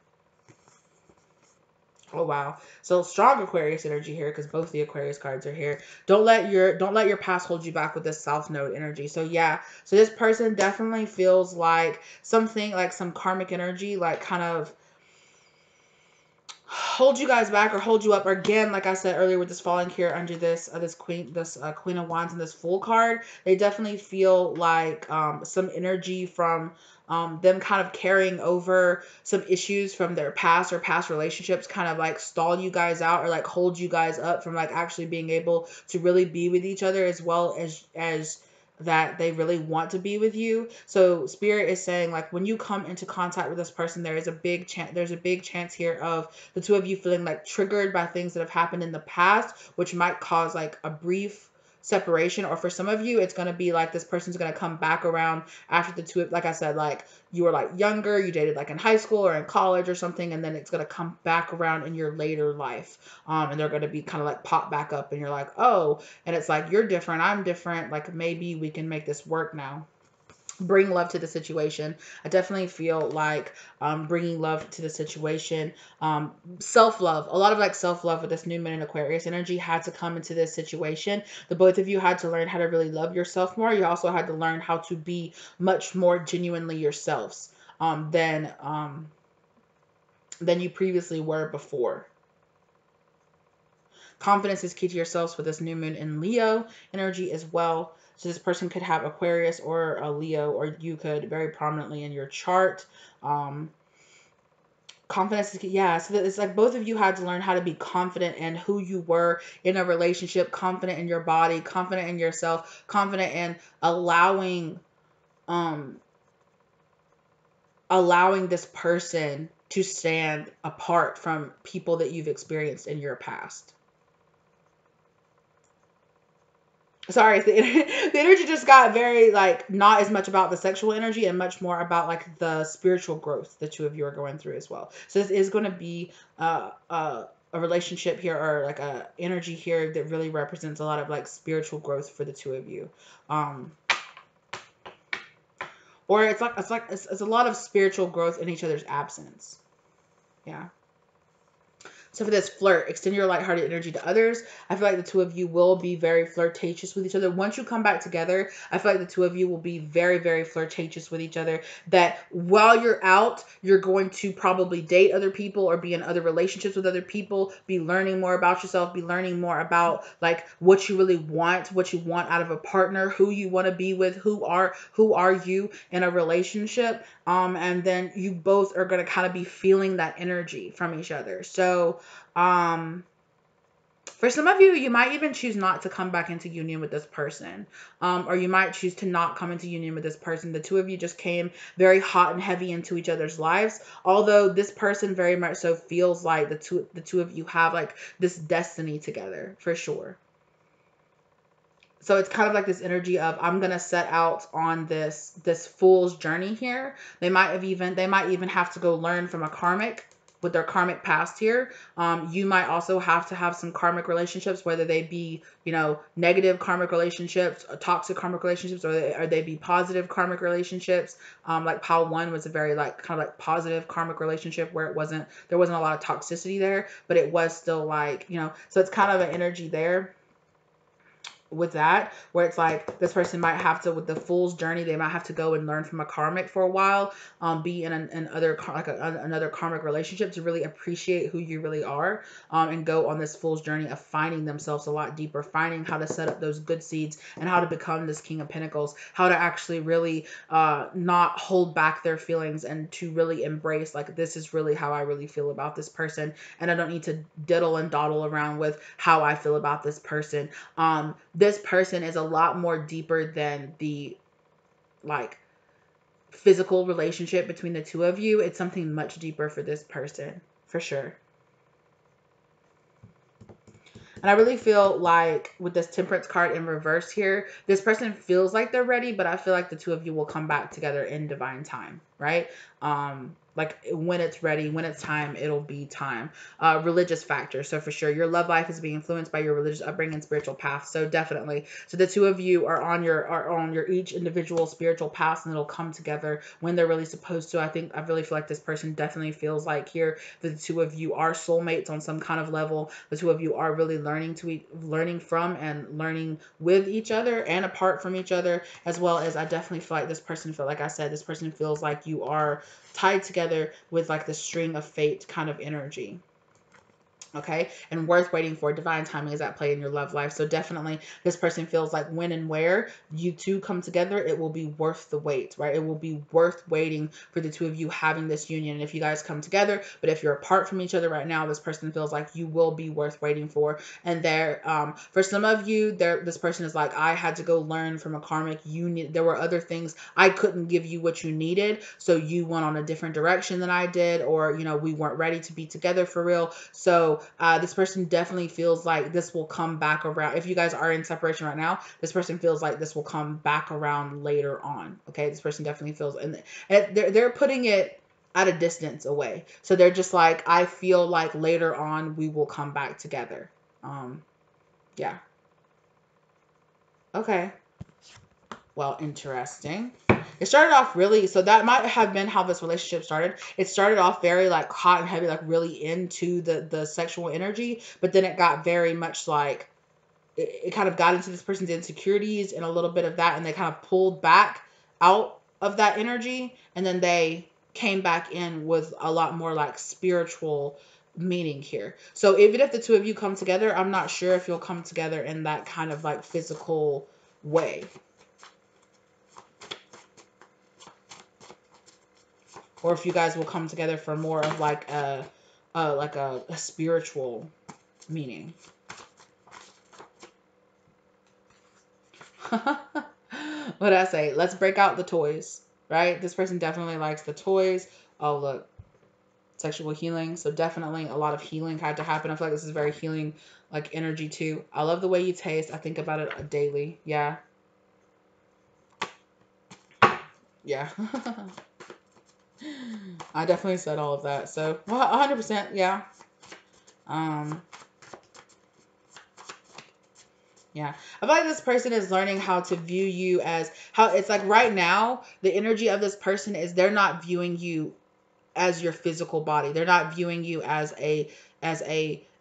Oh wow. So strong Aquarius energy here because both the Aquarius cards are here. Don't let your past hold you back with this South Node energy. So yeah. So this person definitely feels like something like some karmic energy like kind of hold you guys back or hold you up, or again like I said earlier with this falling here under this Queen of Wands and this Fool card. They definitely feel like some energy from them kind of carrying over some issues from their past or past relationships, kind of like stall you guys out or like hold you guys up from like actually being able to really be with each other, as well as that they really want to be with you. So spirit is saying, like, when you come into contact with this person, there's a big chance here of the two of you feeling like triggered by things that have happened in the past, which might cause like a brief separation. Or for some of you, it's going to be like this person's going to come back around after the two, like I said, like you were like younger, you dated like in high school or in college or something, and then it's going to come back around in your later life. And they're going to be kind of like pop back up, and you're like, oh, and it's like, you're different, I'm different, like maybe we can make this work now. Bring love to the situation. I definitely feel like bringing love to the situation. Self-love, a lot of like self-love with this new moon in Aquarius energy had to come into this situation. The both of you had to learn how to really love yourself more. You also had to learn how to be much more genuinely yourselves than you previously were before. Confidence is key to yourselves with this new moon in Leo energy as well. So this person could have Aquarius or a Leo, or you could very prominently in your chart. Confidence is, yeah, so it's like both of you had to learn how to be confident in who you were in a relationship, confident in your body, confident in yourself, confident in um allowing this person to stand apart from people that you've experienced in your past. Sorry, the energy just got very like not as much about the sexual energy and much more about like the spiritual growth the two of you are going through as well. So this is going to be a relationship here, or like a energy here that really represents a lot of like spiritual growth for the two of you. Or it's a lot of spiritual growth in each other's absence. Yeah. So for this flirt, extend your lighthearted energy to others. I feel like the two of you will be very flirtatious with each other. Once you come back together, I feel like the two of you will be very, very flirtatious with each other. That while you're out, you're going to probably date other people or be in other relationships with other people, be learning more about yourself, be learning more about like what you really want, what you want out of a partner, who you want to be with, who are you in a relationship. And then you both are going to kind of be feeling that energy from each other. So, for some of you, you might even choose not to come back into union with this person. Or you might choose to not come into union with this person. The two of you just came very hot and heavy into each other's lives. Although this person very much so feels like the two of you have like this destiny together for sure. So it's kind of like this energy of, I'm gonna set out on this fool's journey here. They might even have to go learn from a karmic with their karmic past here. You might also have to have some karmic relationships, whether they be, negative karmic relationships, toxic karmic relationships, or they be positive karmic relationships. Like Pile 1 was a very like kind of like positive karmic relationship where there wasn't a lot of toxicity there, but it was still like, so it's kind of an energy there with that, where it's like this person might have to, with the fool's journey, they might have to go and learn from a karmic for a while, be in another karmic relationship to really appreciate who you really are, and go on this fool's journey of finding themselves a lot deeper, finding how to set up those good seeds and how to become this King of Pentacles, how to actually really not hold back their feelings and to really embrace like, this is really how I really feel about this person, and I don't need to diddle and dawdle around with how I feel about this person. This person is a lot more deeper than the like physical relationship between the two of you. It's something much deeper for this person, for sure. And I really feel like with this Temperance card in reverse here, this person feels like they're ready, but I feel like the two of you will come back together in divine time, right? Like when it's ready, when it's time, it'll be time. Religious factor. So for sure, your love life is being influenced by your religious upbringing and spiritual path. So definitely. So the two of you are on your each individual spiritual paths, and it'll come together when they're really supposed to. I really feel like this person definitely feels like here the two of you are soulmates on some kind of level. The two of you are really learning from and learning with each other and apart from each other, as well as I definitely feel like this person like I said, this person feels like you are tied together with like the string of fate kind of energy. Okay, and worth waiting for. Divine timing is at play in your love life. So definitely this person feels like when and where you two come together, it will be worth the wait, right? It will be worth waiting for the two of you having this union. And if you guys come together, but if you're apart from each other right now, this person feels like you will be worth waiting for. And there, for some of you, there, this person is like, I had to go learn from a karmic. There were other things I couldn't give you what you needed, so you went on a different direction than I did, or we weren't ready to be together for real. So this person definitely feels like this will come back around. If you guys are in separation right now, this person feels like this will come back around later on. Okay, this person definitely feels, and they're putting it at a distance away. So they're just like, I feel like later on we will come back together. Yeah. Okay. Well, interesting. It started off really, so that might have been how this relationship started. It started off very like hot and heavy, like really into the sexual energy, but then it got very much like it kind of got into this person's insecurities and a little bit of that, and they kind of pulled back out of that energy, and then they came back in with a lot more like spiritual meaning here. So even if the two of you come together, I'm not sure if you'll come together in that kind of like physical way, or if you guys will come together for more of like a spiritual meaning. What did I say? Let's break out the toys, right? This person definitely likes the toys. Oh, look, sexual healing. So definitely a lot of healing had to happen. I feel like this is very healing, like energy too. I love the way you taste. I think about it daily. Yeah. Yeah. I definitely said all of that. So, well, 100%. Yeah. Um, Yeah. I feel like this person is learning how to view you as how it's like right now, the energy of this person is they're not viewing you as your physical body. They're not viewing you as a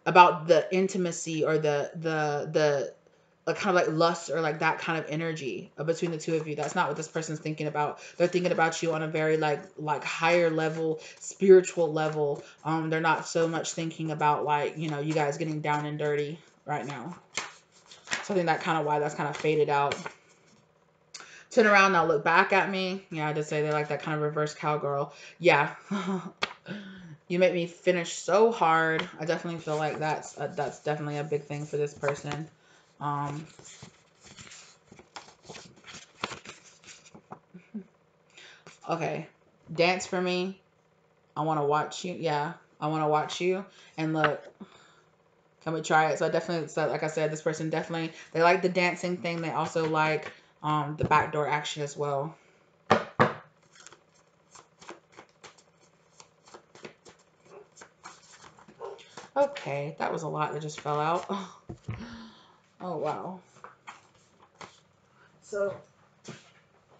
about the intimacy or the like kind of like lust or like that kind of energy between the two of you. That's not what this person's thinking about. They're thinking about you on a very like higher level, spiritual level. They're not so much thinking about like, you guys getting down and dirty right now. So I think that kind of why that's kind of faded out. Turn around now, look back at me. Yeah, I did say they like that kind of reverse cowgirl. Yeah. You make me finish so hard. I definitely feel like that's definitely a big thing for this person. Um, okay. Dance for me. I want to watch you. Yeah. I want to watch you. And look, can we try it? So I definitely, so like I said, this person definitely, they like the dancing thing. They also like the backdoor action as well. Okay, that was a lot that just fell out. Oh, wow. So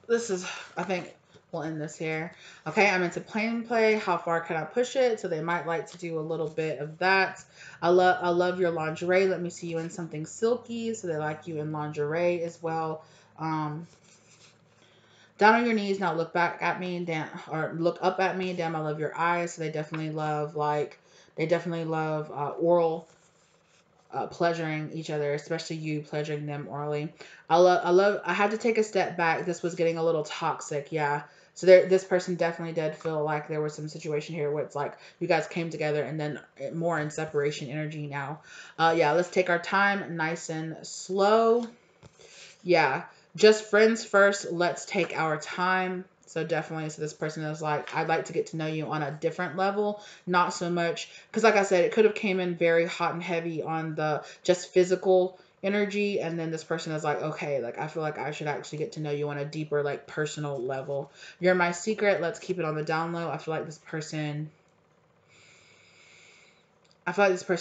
this is, I think we'll end this here. Okay, I'm into play and play. How far can I push it? So they might like to do a little bit of that. I love your lingerie. Let me see you in something silky. So they like you in lingerie as well. Um, Down on your knees now. Look back at me and damn, or look up at me. Damn, I love your eyes. So they definitely love oral pleasuring each other, especially you pleasuring them orally. I had to take a step back. This was getting a little toxic. Yeah. So this person definitely did feel like there was some situation here where it's like you guys came together and then more in separation energy now. Yeah, let's take our time nice and slow. Yeah, just friends first. Let's take our time. So definitely, so this person is like, I'd like to get to know you on a different level, not so much because, like I said, it could have came in very hot and heavy on the just physical energy, and then this person is like, okay, like I feel like I should actually get to know you on a deeper, like personal level. You're my secret. Let's keep it on the down low. I feel like this person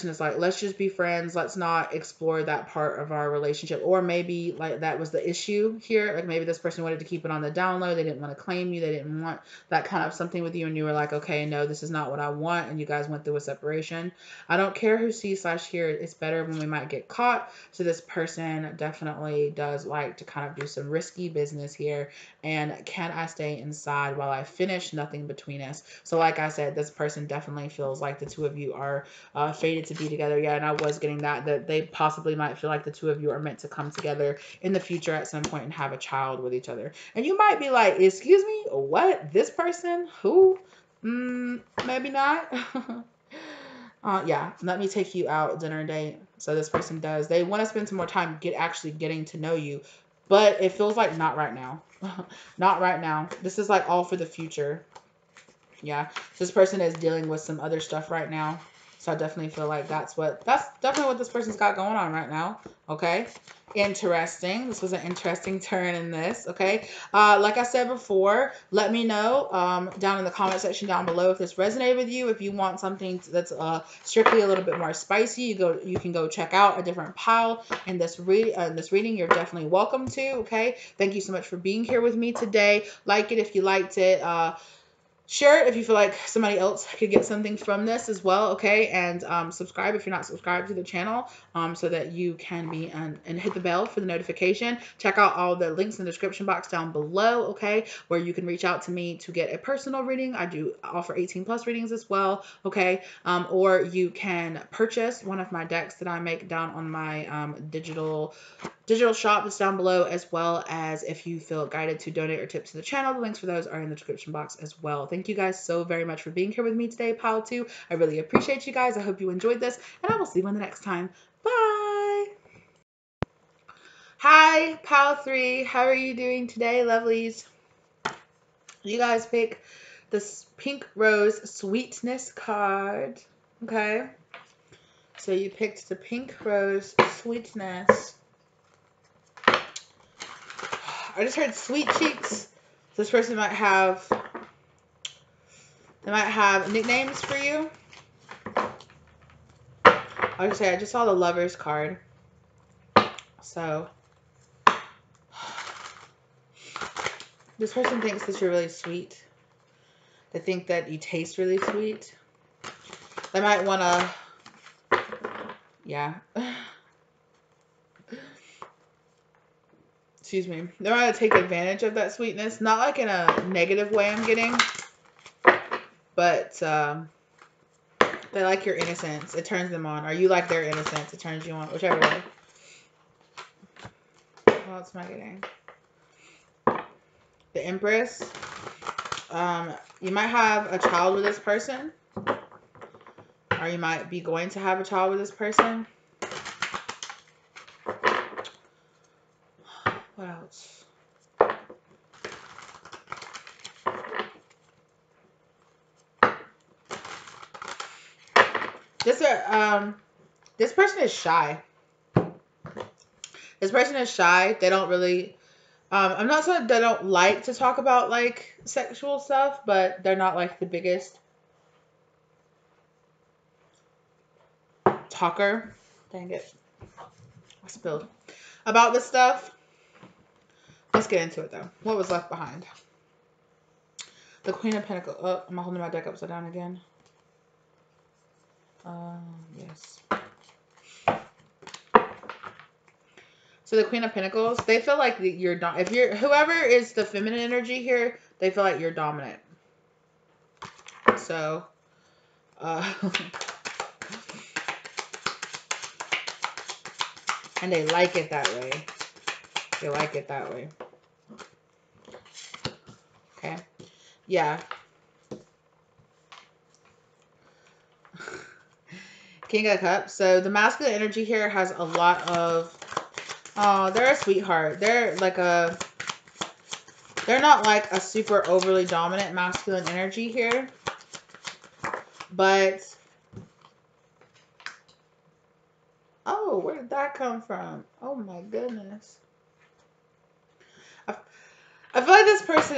is like, let's just be friends. Let's not explore that part of our relationship. Or maybe like that was the issue here. Like maybe this person wanted to keep it on the down low. They didn't want to claim you. They didn't want that kind of something with you. And you were like, okay, no, this is not what I want. And you guys went through a separation. I don't care who sees/hear. It's better when we might get caught. So this person definitely does like to kind of do some risky business here. And can I stay inside while I finish? Nothing between us. So like I said, this person definitely feels like the two of you are fated to be together. Yeah, and I was getting that they possibly might feel like the two of you are meant to come together in the future at some point and have a child with each other. And you might be like, excuse me, what? This person? Who? Maybe not. Yeah, let me take you out dinner date. So this person does. They want to spend some more time actually getting to know you, but it feels like not right now. Not right now. This is like all for the future. Yeah, this person is dealing with some other stuff right now. So I definitely feel like that's definitely what this person's got going on right now. Okay. Interesting. This was an interesting turn in this. Okay. Like I said before, let me know down in the comment section down below if this resonated with you. If you want something that's strictly a little bit more spicy, you can go check out a different pile in this reading. You're definitely welcome to. Okay. Thank you so much for being here with me today. Like it if you liked it. Share it if you feel like somebody else could get something from this as well, okay? And subscribe if you're not subscribed to the channel so that you can be, and hit the bell for the notification. Check out all the links in the description box down below, okay? Where you can reach out to me to get a personal reading. I do offer 18+ readings as well, okay? Or you can purchase one of my decks that I make down on my digital shop that's down below, as well as if you feel guided to donate or tip to the channel, the links for those are in the description box as well. Thank you guys so very much for being here with me today, Pile 2. I really appreciate you guys. I hope you enjoyed this, and I will see you in the next time. Bye! Hi, Pile 3. How are you doing today, lovelies? You guys pick this Pink Rose Sweetness card, okay? So you picked the Pink Rose Sweetness. I just heard sweet cheeks. This person might have nicknames for you. I was just say I just saw the Lovers card. So this person thinks that you're really sweet. They think that you taste really sweet. They might want to, yeah. Excuse me. They might take advantage of that sweetness. Not like in a negative way I'm getting. But they like your innocence. It turns them on. Or you like their innocence. It turns you on. Whichever way. What else am I getting? The Empress. You might have a child with this person. Or you might be going to have a child with this person. What else? This person is shy. This person is shy. They don't really, I'm not saying they don't like to talk about like sexual stuff, but they're not like the biggest talker. Dang it. I spilled. About this stuff. Let's get into it though. What was left behind? The Queen of Pentacles. Oh, am I holding my deck upside down again? Yes. So the Queen of Pentacles, they feel like you're if you're whoever is the feminine energy here, they feel like you're dominant. So, and they like it that way. They like it that way. Okay. Yeah. King of Cups. So the masculine energy here has a lot of, oh, they're a sweetheart. They're not like a super overly dominant masculine energy here. But, oh, where did that come from? Oh my goodness. I feel like this person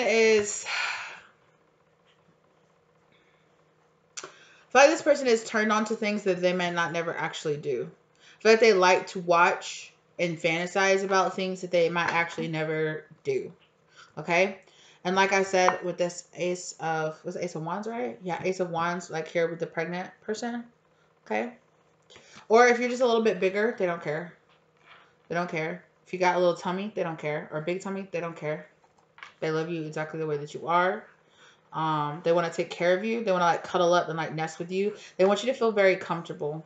is, turned on to things that they may not never actually do. I feel like they like to watch and fantasize about things that they might actually never do. Okay? And like I said, with this Ace of Wands, right? Yeah, Ace of Wands, like here with the pregnant person. Okay? Or if you're just a little bit bigger, they don't care. They don't care. If you got a little tummy, they don't care. Or a big tummy, they don't care. They love you exactly the way that you are. They want to take care of you. They want to like cuddle up and like nest with you. They want you to feel very comfortable.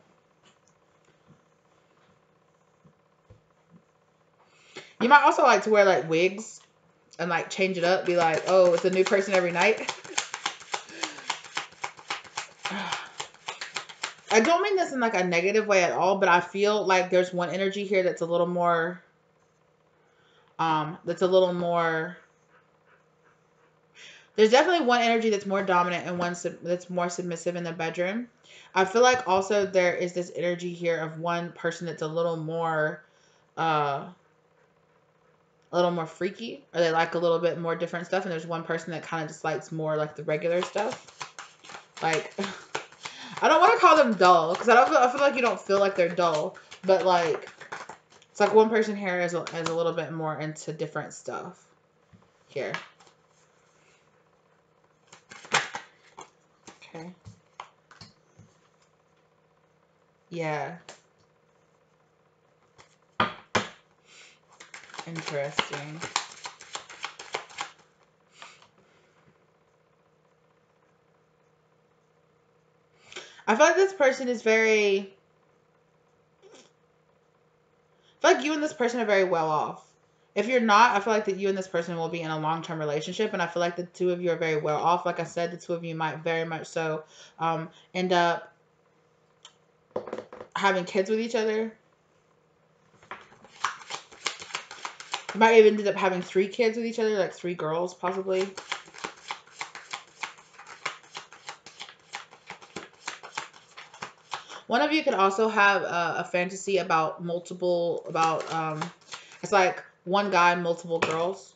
You might also like to wear like wigs and like change it up. Be like, oh, it's a new person every night. I don't mean this in like a negative way at all, but I feel like there's one energy here that's a little more, that's a little more, there's definitely one energy that's more dominant and one that's more submissive in the bedroom. I feel like also there is this energy here of one person that's uh, a little more freaky, or they like a little bit more different stuff. And there's one person that kind of just likes more like the regular stuff. Like, I don't want to call them dull because I feel like you don't feel like they're dull, but like, it's like one person here is a little bit more into different stuff here. Okay. Yeah. Interesting. I feel like this person is very, I feel like you and this person are very well off. If you're not, I feel like that you and this person will be in a long-term relationship, and I feel like the two of you are very well off. Like I said, the two of you might very much so end up having kids with each other. You might even end up having 3 kids with each other, like 3 girls, possibly. One of you could also have a fantasy about it's like one guy, multiple girls.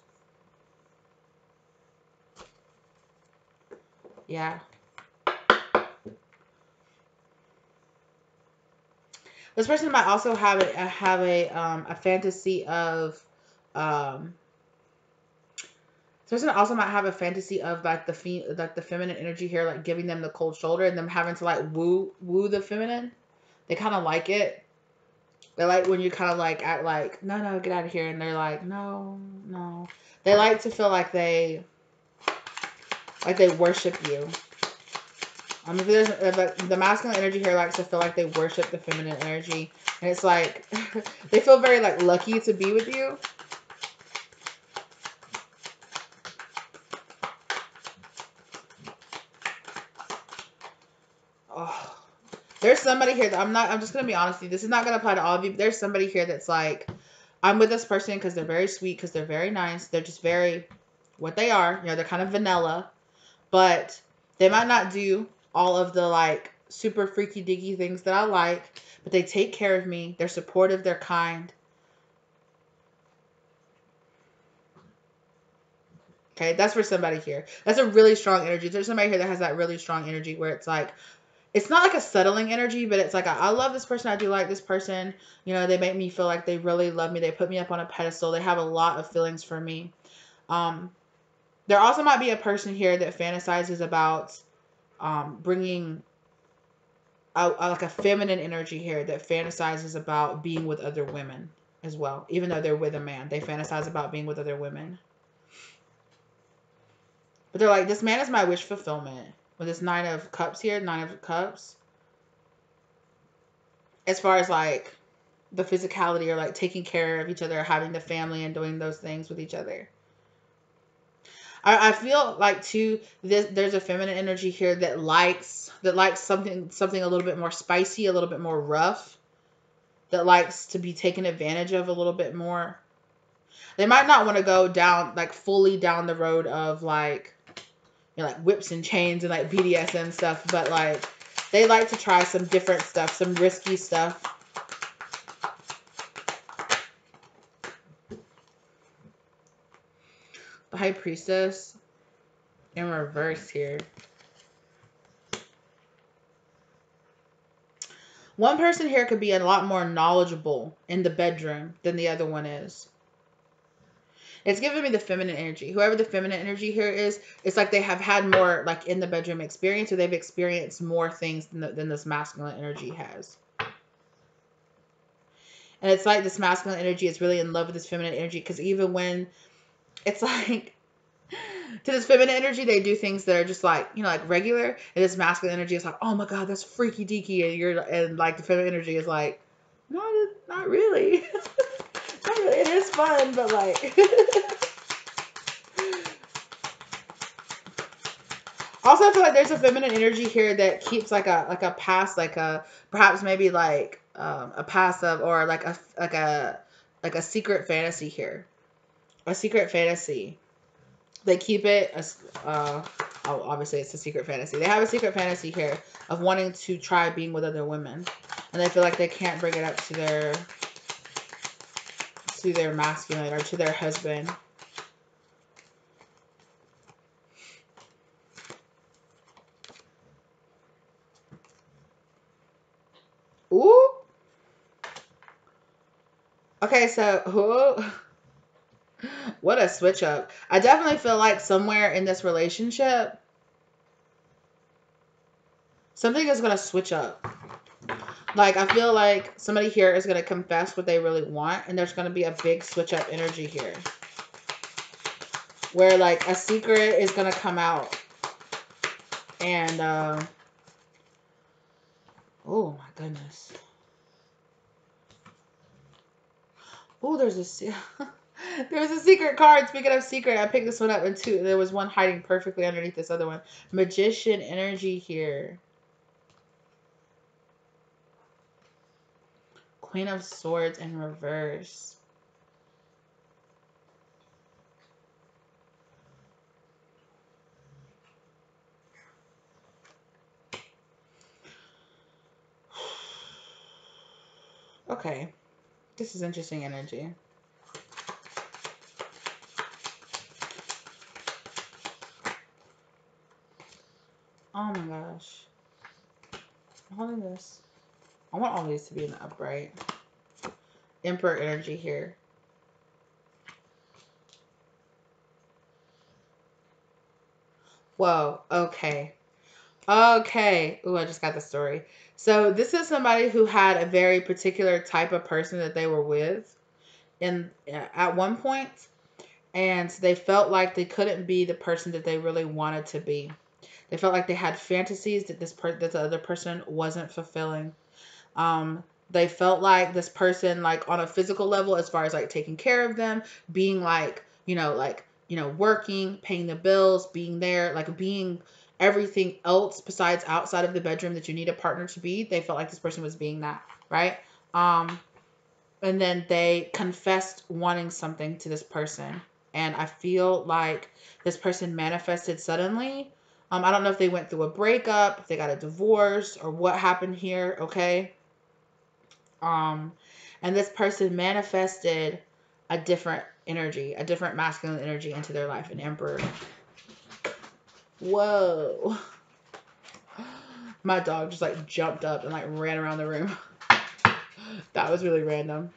Yeah. This person might also have a fantasy of, um, this person also might have a fantasy of like the feminine energy here, like giving them the cold shoulder and them having to like woo the feminine. They kind of like it. They like when you kind of like act like, no, get out of here, and they're like, no. They like to feel like they worship you. If the masculine energy here likes to feel like they worship the feminine energy, and it's like they feel very like lucky to be with you. Oh, there's somebody here that I'm just gonna be honest with you. This is not gonna apply to all of you, but there's somebody here that's like, I'm with this person because they're very sweet, because they're very nice. They're just very what they are. You know, they're kind of vanilla, but they might not do all of the like super freaky diggy things that I like, but they take care of me. They're supportive. They're kind. Okay, that's for somebody here. That's a really strong energy. There's somebody here that has that really strong energy where it's like, it's not like a settling energy, but it's like, I love this person. I do like this person. You know, they make me feel like they really love me. They put me up on a pedestal. They have a lot of feelings for me. There also might be a person here that fantasizes about bringing like a feminine energy here that fantasizes about being with other women as well. Even though they're with a man, they fantasize about being with other women. But they're like, this man is my wish fulfillment. With this 9 of Cups here, 9 of Cups. As far as like the physicality or like taking care of each other, having the family and doing those things with each other. I feel like too, there's a feminine energy here that likes something a little bit more spicy, a little bit more rough, that likes to be taken advantage of a little bit more. They might not want to go down like fully down the road of like, you know, like whips and chains and like BDSM stuff, but like they like to try some different stuff, some risky stuff. The High Priestess in reverse here. One person here could be a lot more knowledgeable in the bedroom than the other one is. It's giving me the feminine energy. Whoever the feminine energy here is, it's like they have had more like in the bedroom experience, or they've experienced more things than this masculine energy has. And it's like this masculine energy is really in love with this feminine energy, because even when it's like, To this feminine energy, they do things that are just like, like regular. And this masculine energy is like, oh my God, that's freaky deaky. And like the feminine energy is like, no, not really. Not really. It is fun, but like. Also, I feel like there's a feminine energy here that keeps like a past, like a perhaps maybe like a past of, or like a secret fantasy here, a secret fantasy. They keep it as oh, obviously it's a secret fantasy. They have a secret fantasy here of wanting to try being with other women, and they feel like they can't bring it up to their masculine or to their husband. Ooh. Okay, so what a switch up. I definitely feel like somewhere in this relationship, something is going to switch up. Like, I feel like somebody here is going to confess what they really want, and there's going to be a big switch up energy here. Where, like, a secret is going to come out. And, oh my goodness. Oh, there's a there's a secret card. Speaking of secret, I picked this one up, and there was one hiding perfectly underneath this other one. Magician energy here. Queen of Swords in reverse. Okay. This is interesting energy. Oh my gosh. What is this? I want all these to be in the upright. Emperor energy here. Whoa. Okay. Okay. Ooh, I just got the story. So this is somebody who had a very particular type of person that they were with at one point, and they felt like they couldn't be the person that they really wanted to be. They felt like they had fantasies that that the other person wasn't fulfilling. They felt like this person, like on a physical level, as far as like taking care of them, being working, paying the bills, being there, like being everything else besides outside of the bedroom that you need a partner to be. They felt like this person was being that, right? Um, and then they confessed wanting something to this person. And I feel like this person manifested suddenly. I don't know if they went through a breakup, if they got a divorce, or what happened here, okay? Um, and this person manifested a different energy, a different masculine energy into their life, an emperor. Whoa. My dog just like jumped up and like ran around the room. That was really random.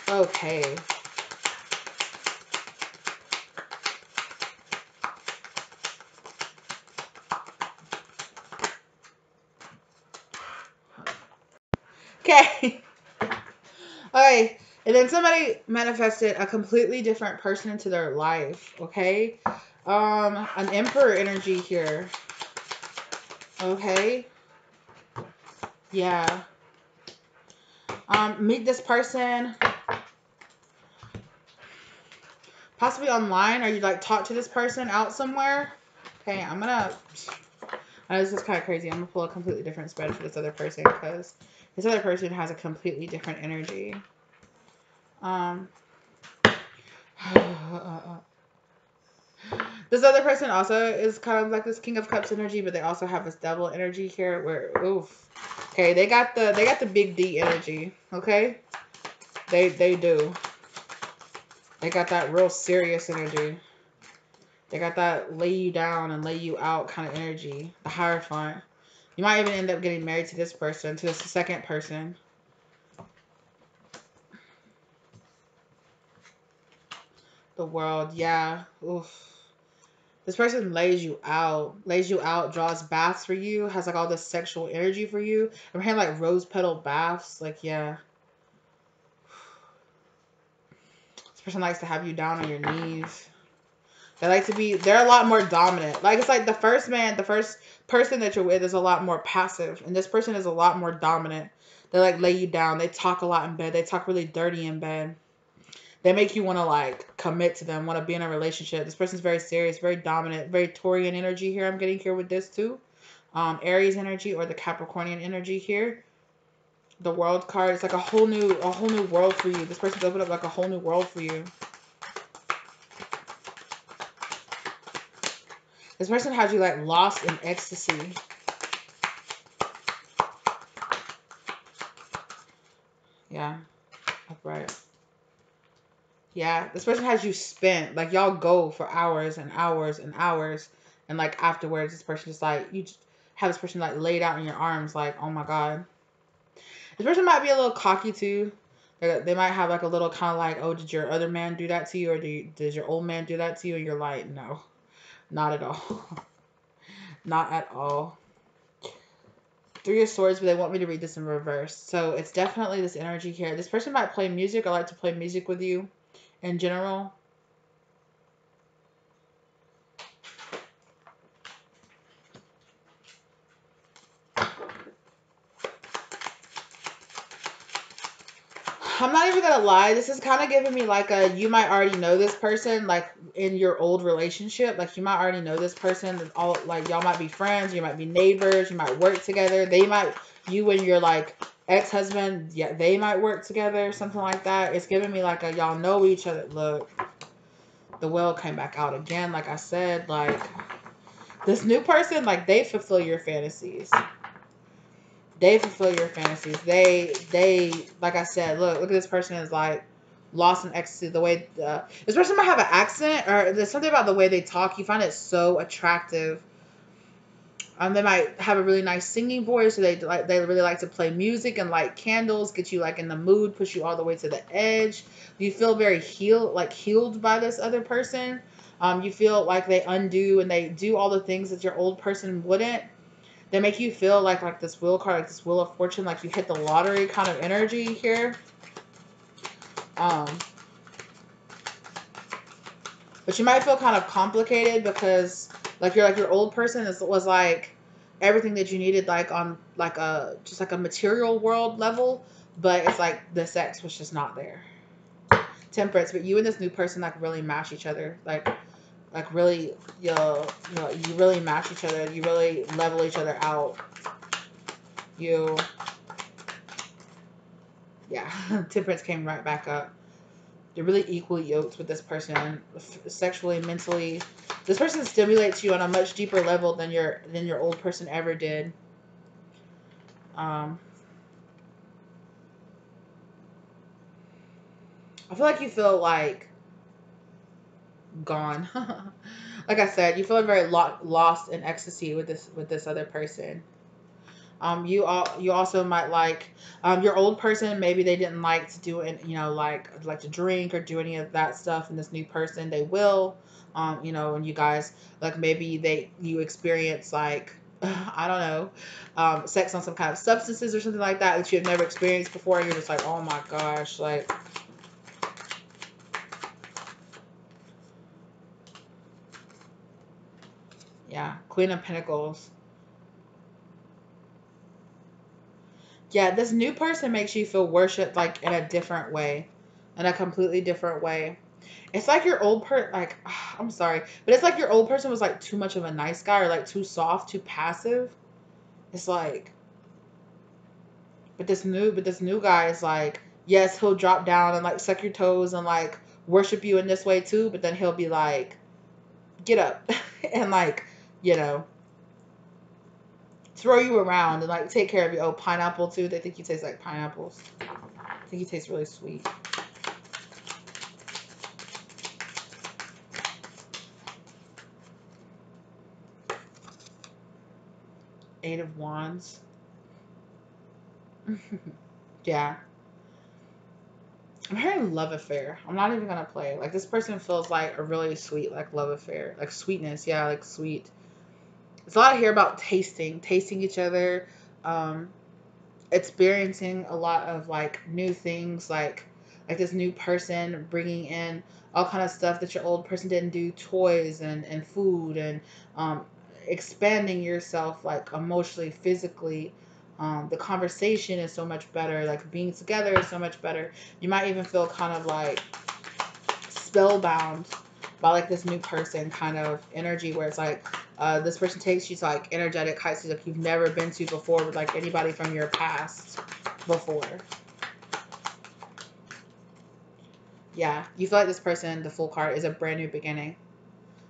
Okay. Okay. Okay. And then somebody manifested a completely different person into their life. Okay. An emperor energy here. Okay. Yeah. Meet this person possibly online, or you like talk to this person out somewhere. Okay, I know this is kind of crazy. I'm gonna pull a completely different spread for this other person because this other person has a completely different energy. This other person also is kind of like this King of Cups energy, but they also have this Devil energy here. Where oof, okay, they got the big D energy. Okay, they do. They got that real serious energy. They got that lay you down and lay you out kind of energy. The Hierophant. You might even end up getting married to this person, to this second person. The World, yeah. Oof. This person lays you out, draws baths for you, has like all this sexual energy for you. I'm hearing like rose petal baths. Like, yeah. This person likes to have you down on your knees. They like to be, they're a lot more dominant. Like, it's like the first man, the first person that you're with is a lot more passive. And this person is a lot more dominant. They like lay you down. They talk a lot in bed. They talk really dirty in bed. They make you want to like commit to them, want to be in a relationship. This person's very serious, very dominant, very Taurian energy here. I'm getting here with this too. Aries energy or the Capricornian energy here. The World card. It's like a whole new world for you. This person's opened up like a whole new world for you. This person had you like lost in ecstasy. Yeah, upright. Yeah, this person has you spent. Like y'all go for hours and hours and hours, and like afterwards, this person just like you just have this person like laid out in your arms, like oh my god. This person might be a little cocky too. They might have like a little kind of like, oh, did your other man do that to you, or did your old man do that to you? And you're like, no, not at all, not at all. Three of Swords, but they want me to read this in reverse. So it's definitely this energy here. This person might play music or like to play music with you in general. I'm not even gonna lie. This is kind of giving me like a, you might already know this person, like in your old relationship. Like you might already know this person. All like y'all might be friends. You might be neighbors. You might work together. They might, you and your like ex-husband, yeah, they might work together. Something like that. It's giving me like a, y'all know each other. Look, the well came back out again. Like I said, like this new person, like they fulfill your fantasies. They fulfill your fantasies. They, like I said, look at this person is like lost in ecstasy. The way this person might have an accent, or there's something about the way they talk. You find it so attractive. They might have a really nice singing voice. So they really like to play music and light candles, get you like in the mood, push you all the way to the edge. You feel very healed by this other person. You feel like they undo and they do all the things that your old person wouldn't. They make you feel like this wheel card, like this wheel of fortune, like you hit the lottery kind of energy here. Um, but you might feel kind of complicated because your old person was like everything that you needed, like on like a just like a material world level, but it's like the sex was just not there. Temperance, but you and this new person like really match each other, like really you really match each other. You really level each other out. You Yeah, temperance came right back up. You're really equally yoked with this person, sexually, mentally. This person stimulates you on a much deeper level than your old person ever did. Um, I feel like you feel like gone. Like I said, you feel very lost in ecstasy with this other person. You also might like your old person. Maybe they didn't like to do it, like to drink or do any of that stuff. And this new person, they will, and you guys like maybe you experience like I don't know, sex on some kind of substances or something like that you have never experienced before. And you're just like, oh my gosh, like yeah, Queen of Pentacles. Yeah, this new person makes you feel worshipped like in a different way, in a completely different way. It's like your old like I'm sorry, but it's like your old person was like too much of a nice guy or like too soft, too passive. It's like, but this new guy is like, yes, he'll drop down and like suck your toes and like worship you in this way too, but then he'll be like, get up and like, you know, throw you around and like take care of you. Oh, pineapple too. They think you taste like pineapples. I think you taste really sweet. Eight of Wands. Yeah. I'm hearing love affair. I'm not even gonna play. Like this person feels like a really sweet like love affair. Like sweetness, yeah, like sweet. It's a lot here about tasting each other, um, experiencing a lot of like new things, like Like this new person bringing in all kind of stuff that your old person didn't do, toys and food and um, expanding yourself like emotionally, physically. The conversation is so much better. Like being together is so much better. You might even feel kind of like spellbound by like this new person kind of energy where it's like this person takes you to like energetic heights like you've never been to before with like anybody from your past before. Yeah, you feel like this person, the full card, is a brand new beginning.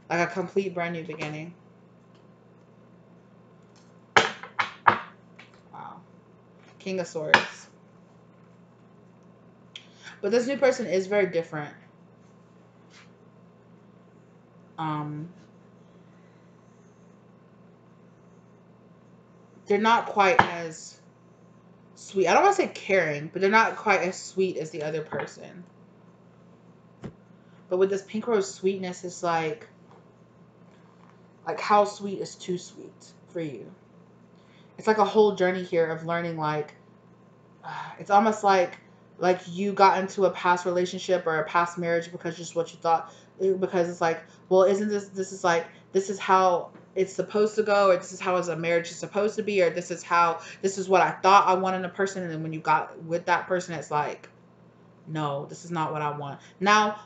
Like a complete brand new beginning. Wow. King of Swords. But this new person is very different. Um, they're not quite as sweet. I don't want to say caring, but they're not quite as sweet as the other person. But with this pink rose sweetness, it's like how sweet is too sweet for you? It's like a whole journey here of learning like it's almost like you got into a past relationship or a past marriage because just what you thought because it's like, well, isn't this is like this is how it's supposed to go, or this is how as a marriage is supposed to be, or this is what I thought I wanted in a person, and then when you got with that person it's like, no, this is not what I want. Now,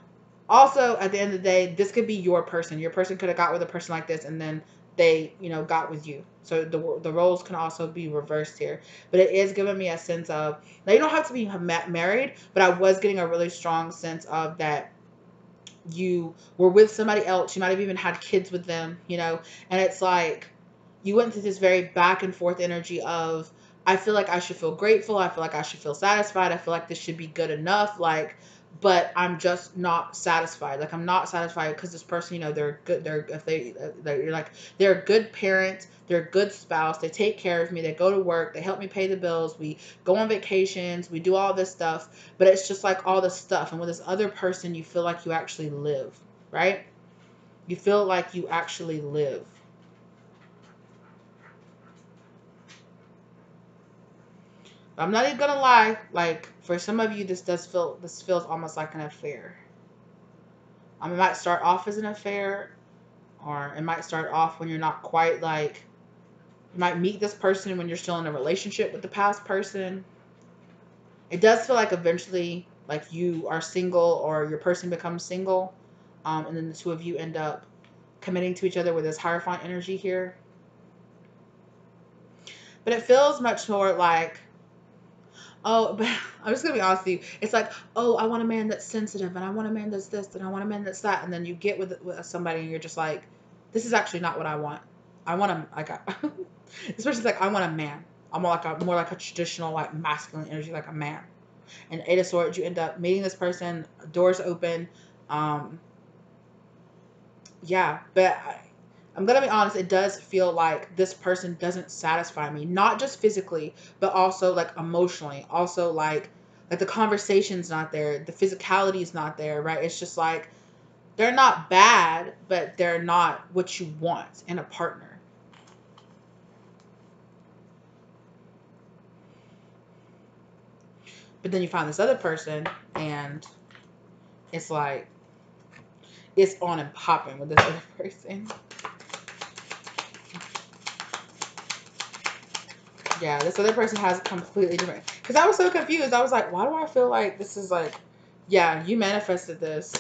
also at the end of the day, this could be your person. Your person could have got with a person like this and then they, got with you. So the roles can also be reversed here. But it is giving me a sense of, now you don't have to be married, but I was getting a really strong sense of that you were with somebody else. You might have even had kids with them, and it's like you went through this very back and forth energy of, I feel like I should feel grateful. I feel like I should feel satisfied. I feel like this should be good enough. Like, but I'm just not satisfied. Like, I'm not satisfied because this person, they're good. You're like, they're a good parent. They're a good spouse. They take care of me. They go to work. They help me pay the bills. We go on vacations. We do all this stuff. But it's just like all this stuff. And with this other person, you feel like you actually live, right? You feel like you actually live. I'm not even gonna lie. Like for some of you, this feels almost like an affair. It might start off as an affair, or it might start off when you're not quite like. You might meet this person when you're still in a relationship with the past person. It does feel like eventually, like you are single or your person becomes single, and then the two of you end up committing to each other with this Hierophant energy here. But it feels much more like, oh, but I'm just gonna be honest with you. It's like, oh, I want a man that's sensitive, and I want a man that's this, and I want a man that's that, and then you get with somebody, and you're just like, this is actually not what I want. I want this person's like, I want a man. I'm more like a traditional like masculine energy, like a man. And Eight of Swords, you end up meeting this person, doors open, um, yeah, but I'm gonna be honest, it does feel like this person doesn't satisfy me, not just physically, but also like emotionally. Also like the conversation's not there, the physicality is not there, right? It's just like they're not bad, but they're not what you want in a partner. But then you find this other person, and it's like it's on and popping with this other person. Yeah, this other person has a completely different. Because I was so confused. I was like, why do I feel like this is like, yeah, you manifested this.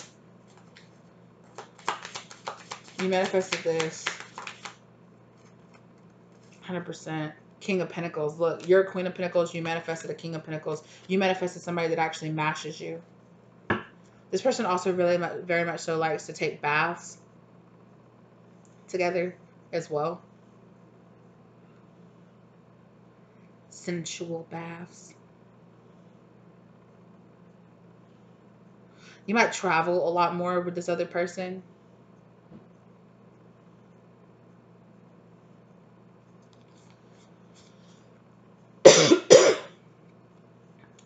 You manifested this. 100%. King of Pentacles. Look, you're a Queen of Pentacles. You manifested a King of Pentacles. You manifested somebody that actually matches you. This person also really, very much so likes to take baths together as well. Sensual baths. You might travel a lot more with this other person.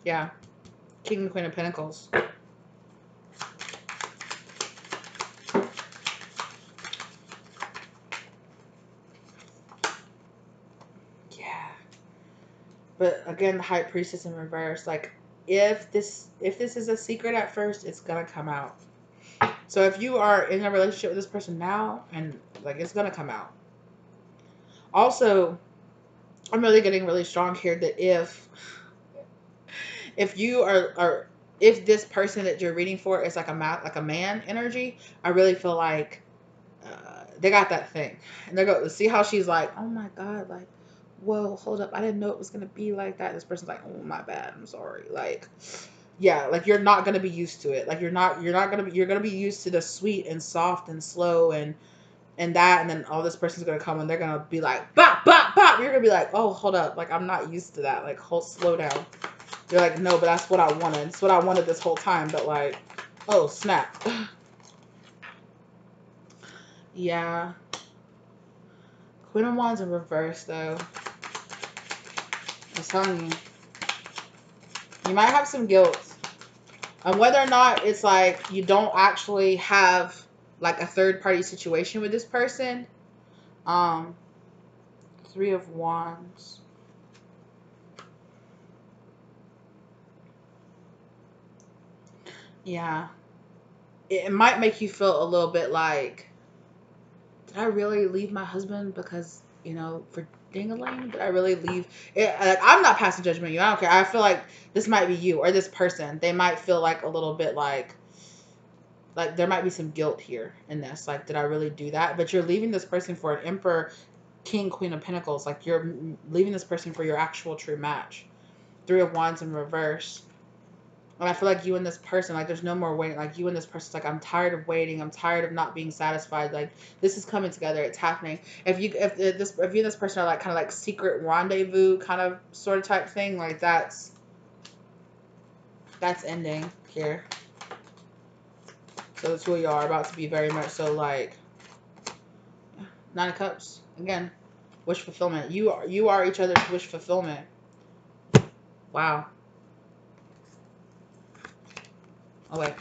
Yeah. King and Queen of Pentacles. Yeah. But again, the High Priestess in reverse. Like, if this is a secret at first, it's gonna come out. So if you are in a relationship with this person now, and like it's gonna come out. Also, I'm really getting really strong here that if you are if this person that you're reading for is like a man energy, I really feel like they got that thing, and they're going to see how she's like, oh my god, like, whoa, hold up, I didn't know it was gonna be like that. This person's like, oh my bad, I'm sorry, like, yeah, like you're not gonna be used to it. Like you're not gonna be you're gonna be used to the sweet and soft and slow and that, and then all this person's gonna come and they're gonna be like bop bop bop. You're gonna be like, oh hold up, like I'm not used to that. Like hold slow down. You're like, no, but that's what I wanted. It's what I wanted this whole time. But like, oh snap. Yeah. Queen of Wands in reverse though. I'm telling you, you might have some guilt. And whether or not it's like you don't actually have like a third party situation with this person. Um, Three of Wands. Yeah. It might make you feel a little bit like, did I really leave my husband because, for ding-a-ling? Did I really leave? Like, I'm not passing judgment on you. I don't care. I feel like this might be you or this person. They might feel like a little bit like there might be some guilt here in this. Like, did I really do that? But you're leaving this person for an Emperor, King, Queen of Pentacles. Like, you're leaving this person for your actual true match. Three of Wands in reverse. And I feel like you and this person, like, there's no more waiting. Like, you and this person's like, I'm tired of waiting. I'm tired of not being satisfied. Like, this is coming together. It's happening. If you and this person are like kind of like secret rendezvous kind of sort of type thing, like that's ending here. So the two of y'all are about to be very much so like Nine of Cups again. Wish fulfillment. You are each other's wish fulfillment. Wow. Oh wait.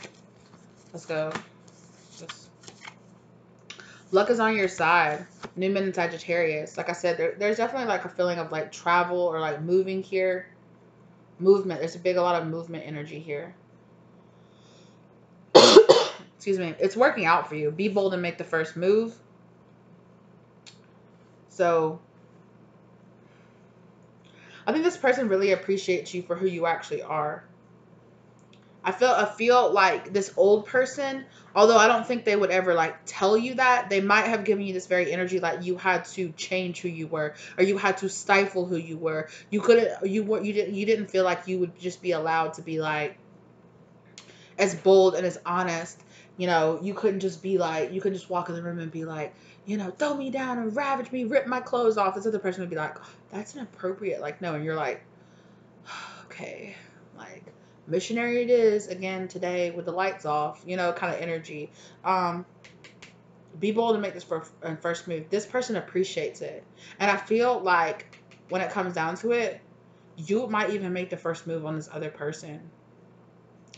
Let's go. Just luck is on your side. New Moon in Sagittarius. Like I said, there's definitely like a feeling of like travel or like moving here. Movement. There's a lot of movement energy here. Excuse me. It's working out for you. Be bold and make the first move. So I think this person really appreciates you for who you actually are. I feel like this old person, although I don't think they would ever like tell you that, they might have given you this very energy like you had to change who you were or you had to stifle who you were. You didn't feel like you would just be allowed to be like as bold and as honest. You couldn't just be like, you couldn't just walk in the room and be like, throw me down and ravage me, rip my clothes off. This other person would be like, that's inappropriate. Like, no. And you're like, okay, like missionary it is again today with the lights off, kind of energy. Be bold and make this first move. This person appreciates it. And I feel like when it comes down to it, you might even make the first move on this other person.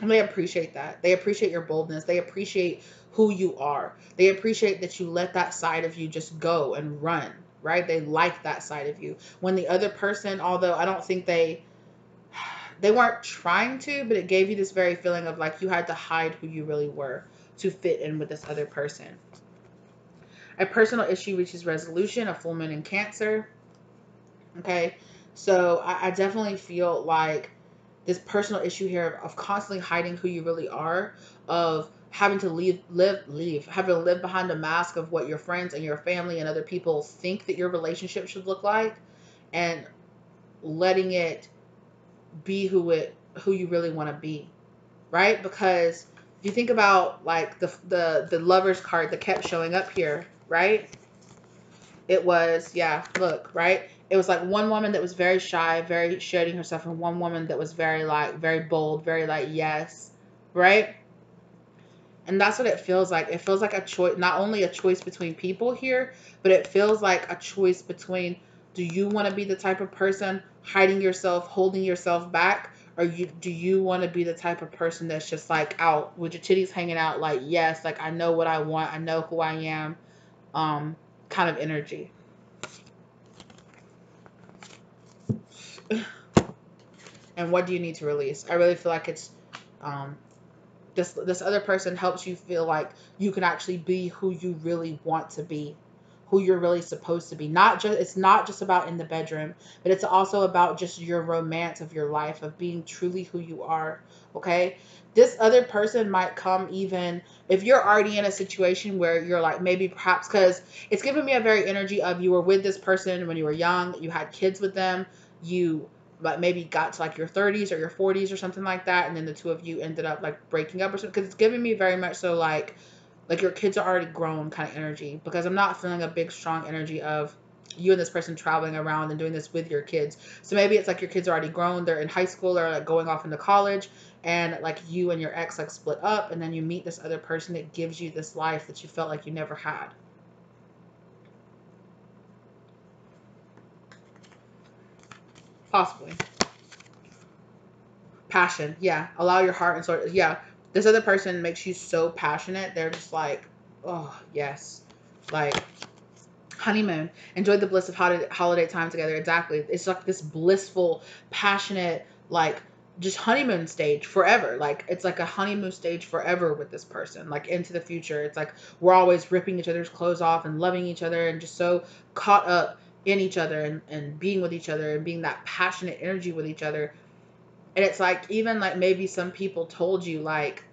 And they appreciate that. They appreciate your boldness. They appreciate who you are. They appreciate that you let that side of you just go and run, right? They like that side of you. When the other person, although I don't think they weren't trying to, but it gave you this very feeling of like you had to hide who you really were to fit in with this other person. A personal issue reaches resolution, a full moon in Cancer. Okay. So I definitely feel like this personal issue here of constantly hiding who you really are, of having to having to live behind a mask of what your friends and your family and other people think that your relationship should look like, and letting it be who you really want to be, right? Because if you think about like the Lovers card that kept showing up here, right? It was, yeah, look, right? It was like one woman that was very shy, very shading herself, and one woman that was very bold, very like, yes, right? And that's what it feels like. It feels like a choice, not only a choice between people here, but it feels like a choice between, do you want to be the type of person hiding yourself, holding yourself back, or do you want to be the type of person that's just like out with your titties hanging out, like, yes, like I know what I want, I know who I am, kind of energy. And what do you need to release? I really feel like it's um, this other person helps you feel like you can actually be who you really want to be, who you're really supposed to be. Not just It's not just about in the bedroom, but it's also about just your romance of your life, of being truly who you are. Okay? This other person might come even if you're already in a situation where you're like, maybe perhaps, because it's giving me a very energy of you were with this person when you were young, you had kids with them, you like maybe got to like your 30s or your 40s or something like that, and then the two of you ended up like breaking up or something, because it's giving me very much so like your kids are already grown kind of energy, because I'm not feeling a big strong energy of you and this person traveling around and doing this with your kids. So maybe it's like your kids are already grown, they're in high school or like going off into college, and like you and your ex like split up, and then you meet this other person that gives you this life that you felt like you never had. Possibly. Passion, yeah. Allow your heart and soul. Yeah, this other person makes you so passionate. They're just like, oh yes, like honeymoon. Enjoy the bliss of holiday time together. Exactly. It's like this blissful, passionate, like just honeymoon stage forever. Like it's like a honeymoon stage forever with this person. Like into the future. It's like we're always ripping each other's clothes off and loving each other and just so caught up in each other and being with each other and being that passionate energy with each other. And it's like even like maybe some people told you like,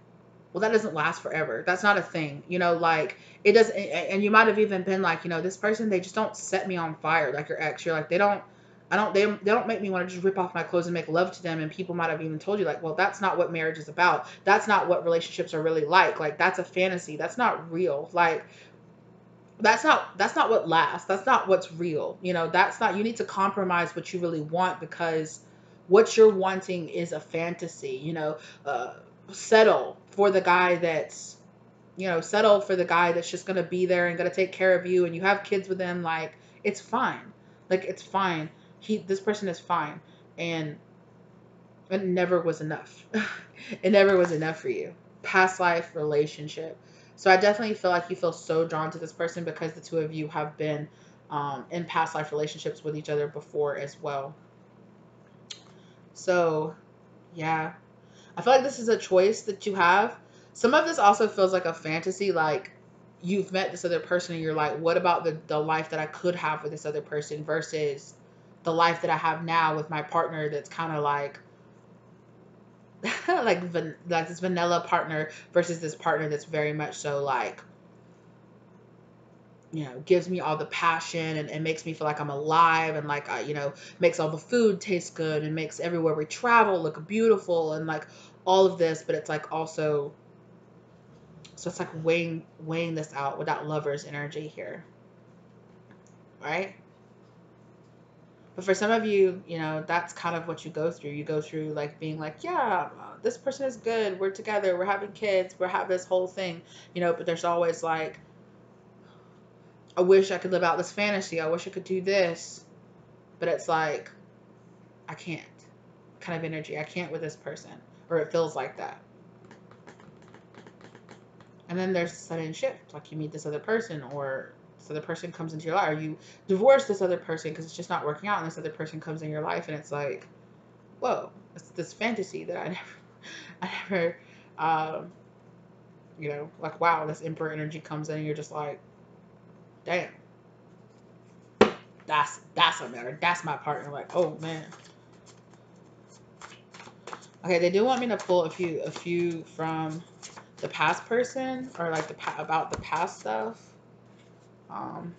well, that doesn't last forever. That's not a thing, like it doesn't. And you might have even been like, this person, they just don't set me on fire like your ex. You're like, they don't, I don't, they don't make me want to just rip off my clothes and make love to them. And people might have even told you like, well, that's not what marriage is about. That's not what relationships are really like. Like that's a fantasy. That's not real. Like that's not what lasts. That's not what's real. That's not, you need to compromise what you really want, because what you're wanting is a fantasy. Uh, settle for the guy that's, settle for the guy that's just going to be there and going to take care of you, and you have kids with him. Like it's fine. Like it's fine. This person is fine. And it never was enough. It never was enough for you. Past life relationship. So I definitely feel like you feel so drawn to this person because the two of you have been in past life relationships with each other before as well. So yeah, I feel like this is a choice that you have. Some of this also feels like a fantasy, like you've met this other person and you're like, what about the life that I could have with this other person versus the life that I have now with my partner that's kind of like like this vanilla partner versus this partner that's very much so like, gives me all the passion and makes me feel like I'm alive, and like makes all the food taste good and makes everywhere we travel look beautiful and like all of this. But it's like also, so it's like weighing this out without lover's energy here, right? But for some of you, that's kind of what you go through. You go through like being like, yeah, this person is good. We're together. We're having kids. We're having this whole thing, but there's always like, I wish I could live out this fantasy. I wish I could do this. But it's like, I can't kind of energy. I can't with this person. Or it feels like that. And then there's a sudden shift. Like you meet this other person, or this other person comes into your life, or you divorce this other person because it's just not working out, and this other person comes in your life, and it's like, whoa, it's this fantasy that I never, um, like, wow, this emperor energy comes in, and you're just like, damn, that's a matter. That's my partner. Like, oh man. Okay, they do want me to pull a few from the past person, or like about the past stuff. Um,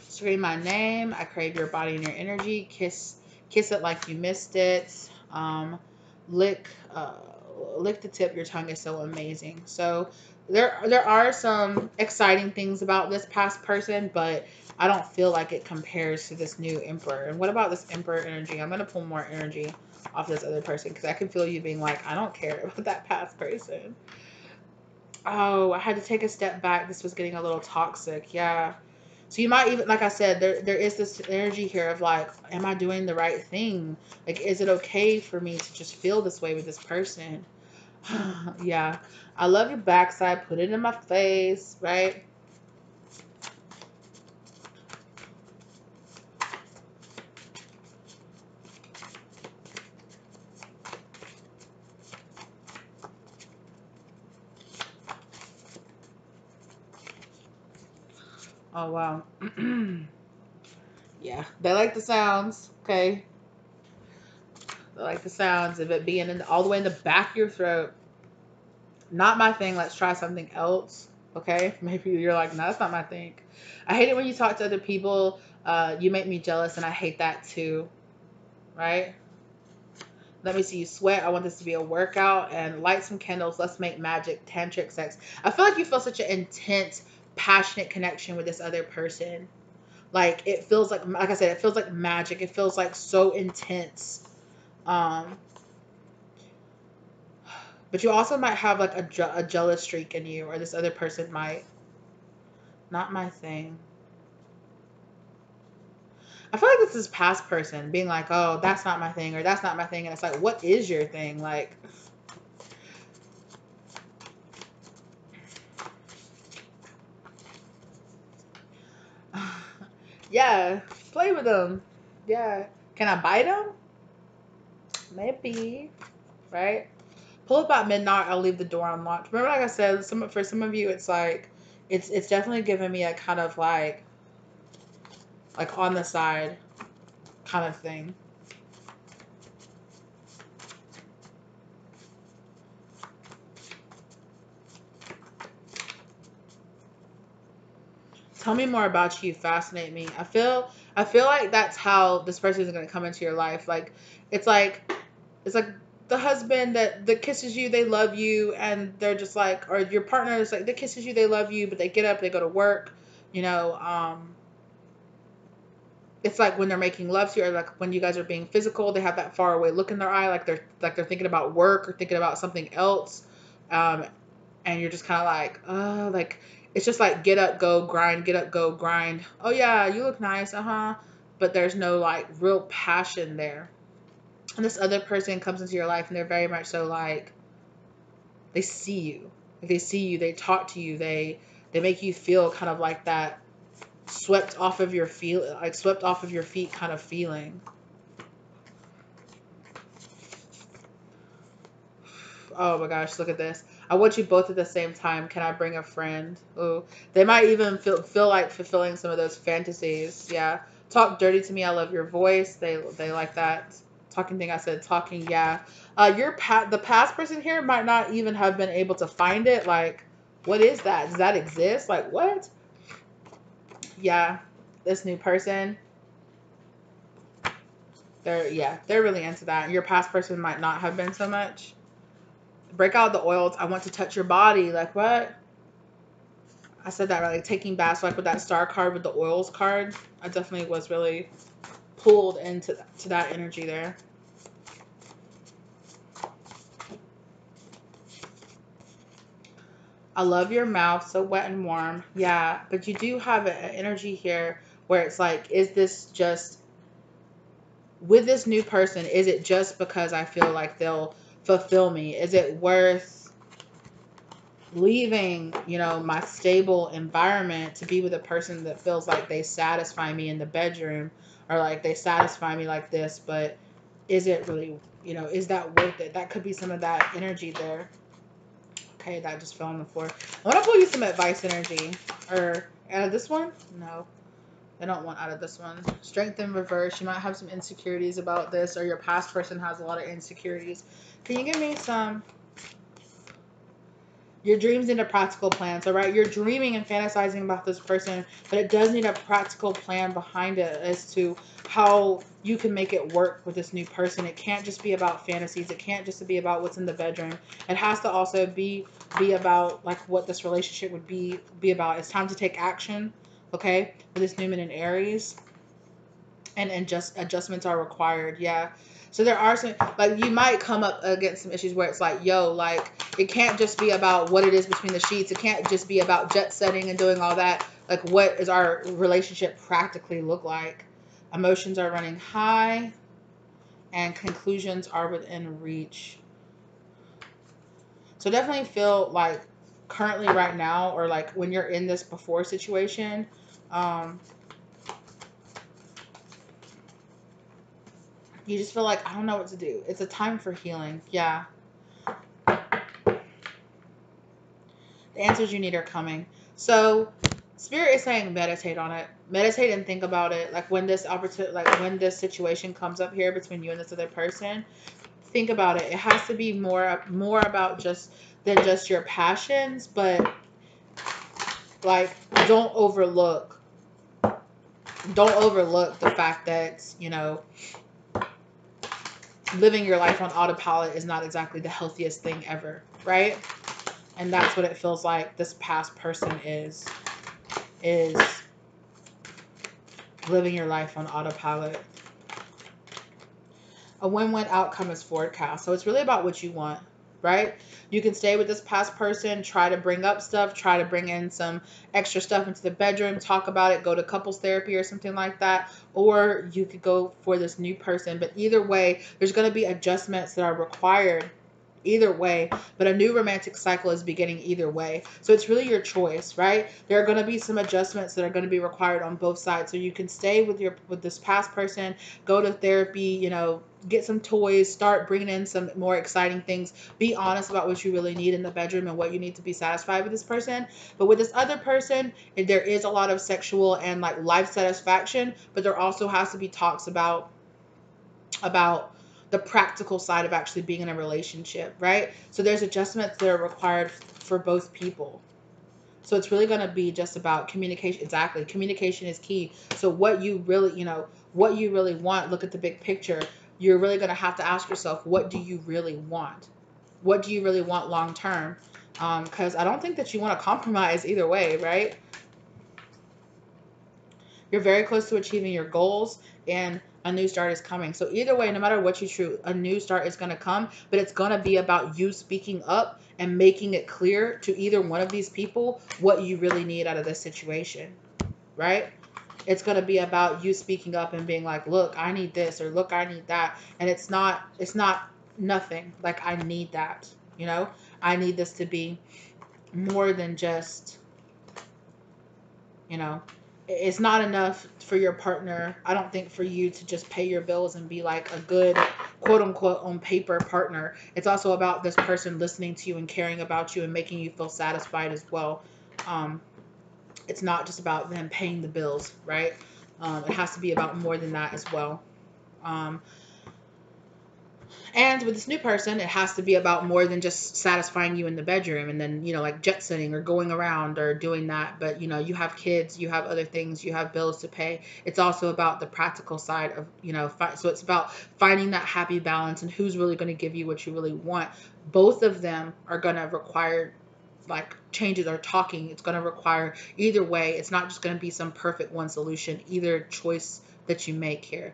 Scream my name. I crave your body and your energy. Kiss it like you missed it. Lick, lick the tip. Your tongue is so amazing. So there are some exciting things about this past person, but I don't feel like it compares to this new emperor. And what about this emperor energy? I'm gonna pull more energy off this other person because I can feel you being like, I don't care about that past person. Oh, I had to take a step back. This was getting a little toxic. Yeah. So you might even, like I said, there is this energy here of like, am I doing the right thing? Like, is it okay for me to just feel this way with this person? Yeah. I love your backside. Put it in my face, right? Oh, wow. Yeah, they like the sounds. Okay. They like the sounds of it being all the way in the back of your throat. Not my thing. Let's try something else. Okay. Maybe you're like, no, that's not my thing. I hate it when you talk to other people. You make me jealous, and I hate that too. Right? Let me see you sweat. I want this to be a workout. And light some candles. Let's make magic. Tantric sex. I feel like you feel such an intense, passionate connection with this other person. Like it feels like I said, it feels like magic. It feels like so intense. Um, but you also might have like a jealous streak in you, or this other person might. Not my thing. I feel like this is past person being like, oh, that's not my thing, or that's not my thing, and it's like, what is your thing? Like, yeah, play with them. Yeah, can I bite them? Maybe, right? Pull up at midnight. I'll leave the door unlocked. Remember, like I said, for some of you, it's like, it's definitely giving me a kind of like on the side kind of thing. Tell me more about you. Fascinate me. I feel like that's how this person is going to come into your life. Like it's like it's like the husband that kisses you, they love you, and they're just like, or your partner is like, they kisses you, they love you, but they get up, they go to work. You know, it's like when they're making love to you, or like when you guys are being physical, they have that far away look in their eye, like they're thinking about work or thinking about something else. Um, and you're just kind of like, like it's just like get up, go grind, get up, go grind. Oh yeah, you look nice, but there's no like real passion there. And this other person comes into your life, and they're very much so like they see you, like they see you, they talk to you, they make you feel kind of like that swept off of your feet kind of feeling. Oh my gosh, look at this. I want you both at the same time. Can I bring a friend? Ooh. They might even feel like fulfilling some of those fantasies. Yeah. Talk dirty to me. I love your voice. They like that. Talking thing I said, talking, yeah. The past person here might not even have been able to find it. Like, what is that? Does that exist? Like what? Yeah. This new person. They're really into that. Your past person might not have been so much. Break out the oils. I want to touch your body. Like what? I said that right. Like taking baths, like with that star card with the oils card. I definitely was really pulled into to that energy there. I love your mouth, so wet and warm. Yeah, but you do have an energy here where it's like, is this just with this new person? Is it just because I feel like they'll fulfill me? Is it worth leaving, my stable environment to be with a person that feels like they satisfy me in the bedroom, or like they satisfy me like this, but is it really, is that worth it? That could be some of that energy there. Okay, that just fell on the floor. I want to pull you some advice energy. Or out of this one? No, I don't want out of this one. Strength in reverse. You might have some insecurities about this, or your past person has a lot of insecurities. Can you give me some? Your dreams need a practical plan. So, right, you're dreaming and fantasizing about this person, but it does need a practical plan behind it as to how you can make it work with this new person. It can't just be about fantasies. It can't just be about what's in the bedroom. It has to also be about like what this relationship would be about. It's time to take action, okay? With this Newman and Aries, and just adjustments are required. Yeah. So there are some, like, you might come up against some issues where it's like, yo, like, it can't just be about what it is between the sheets. It can't just be about jet setting and doing all that. Like, what does our relationship practically look like? Emotions are running high, and conclusions are within reach. So definitely feel like currently right now, or like when you're in this before situation, um, you just feel like, I don't know what to do. It's a time for healing. Yeah. The answers you need are coming. So Spirit is saying meditate on it. Meditate and think about it. Like when this opportunity, like when this situation comes up here between you and this other person, think about it. It has to be more about just your passions, but like don't overlook the fact that, living your life on autopilot is not exactly the healthiest thing ever, right? And that's what it feels like this past person is living your life on autopilot. A win-win outcome is forecast. So it's really about what you want, right? You can stay with this past person, try to bring up stuff, try to bring in some extra stuff into the bedroom, talk about it, go to couples therapy or something like that. Or you could go for this new person. But either way, there's going to be adjustments that are required either way, but a new romantic cycle is beginning either way. So it's really your choice, right? There are going to be some adjustments that are going to be required on both sides. So you can stay with this past person, go to therapy, get some toys, start bringing in some more exciting things, be honest about what you really need in the bedroom and what you need to be satisfied with this person. But with this other person, there is a lot of sexual and like life satisfaction, but there also has to be talks about the practical side of actually being in a relationship, right? So there's adjustments that are required for both people. So it's really going to be just about communication. Exactly. Communication is key. So what you really, what you really want, look at the big picture. You're really going to have to ask yourself, what do you really want? What do you really want long term? Because I don't think that you want to compromise either way, right? You're very close to achieving your goals, and a new start is coming. So either way, no matter what you choose, a new start is going to come, but it's going to be about you speaking up and making it clear to either one of these people what you really need out of this situation, right? It's going to be about you speaking up and being like, look, I need this, or look, I need that. And it's not nothing. Like, I need that, I need this to be more than just, you know, it's not enough for your partner, I don't think, for you to just pay your bills and be like a good, quote unquote, on paper partner. It's also about this person listening to you and caring about you and making you feel satisfied as well. It's not just about them paying the bills, right? It has to be about more than that as well. Um, And with this new person, it has to be about more than just satisfying you in the bedroom and then, like jet setting or going around or doing that. But, you have kids, you have other things, you have bills to pay. It's also about the practical side of, so it's about finding that happy balance and who's really going to give you what you really want. Both of them are going to require like changes or talking. It's going to require either way. It's not just going to be some perfect one solution, either choice that you make here.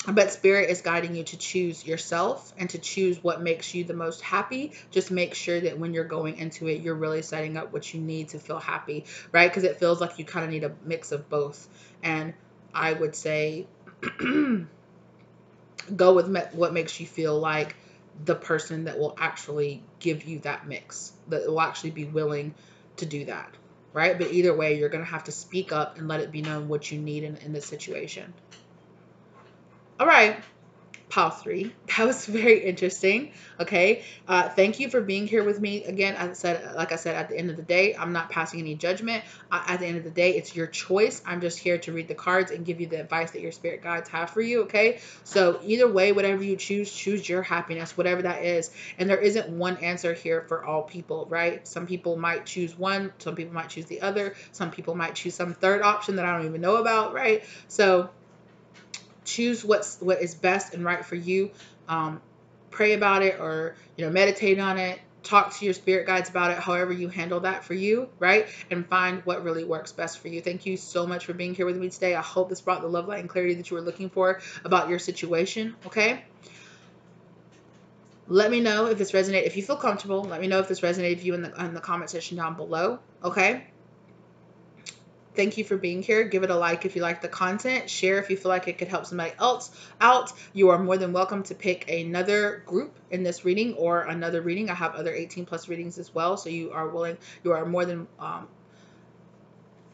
But spirit is guiding you to choose yourself and to choose what makes you the most happy. Just make sure that when you're going into it, you're really setting up what you need to feel happy, right? Because it feels like you kind of need a mix of both. And I would say go with what makes you feel like the person that will actually give you that mix, that will actually be willing to do that, right? But either way, you're going to have to speak up and let it be known what you need in this situation. All right. Pile 3. That was very interesting. Okay. Thank you for being here with me. Again, like I said, at the end of the day, I'm not passing any judgment. At the end of the day, it's your choice. I'm just here to read the cards and give you the advice that your spirit guides have for you. Okay. So either way, whatever you choose your happiness, whatever that is. And there isn't one answer here for all people, right? Some people might choose one. Some people might choose the other. Some people might choose some third option that I don't even know about, right? So choose what is best and right for you. Pray about it, or meditate on it, talk to your spirit guides about it, however you handle that for you, right? And find what really works best for you. Thank you so much for being here with me today. I hope this brought the love, light, and clarity that you were looking for about your situation. Okay, let me know if this resonated. If you feel comfortable, let me know if this resonated with you in the comment section down below. Okay, thank you for being here. Give it a like if you like the content. Share if you feel like it could help somebody else out. You are more than welcome to pick another group in this reading or another reading. I have other 18 plus readings as well. So you are more than,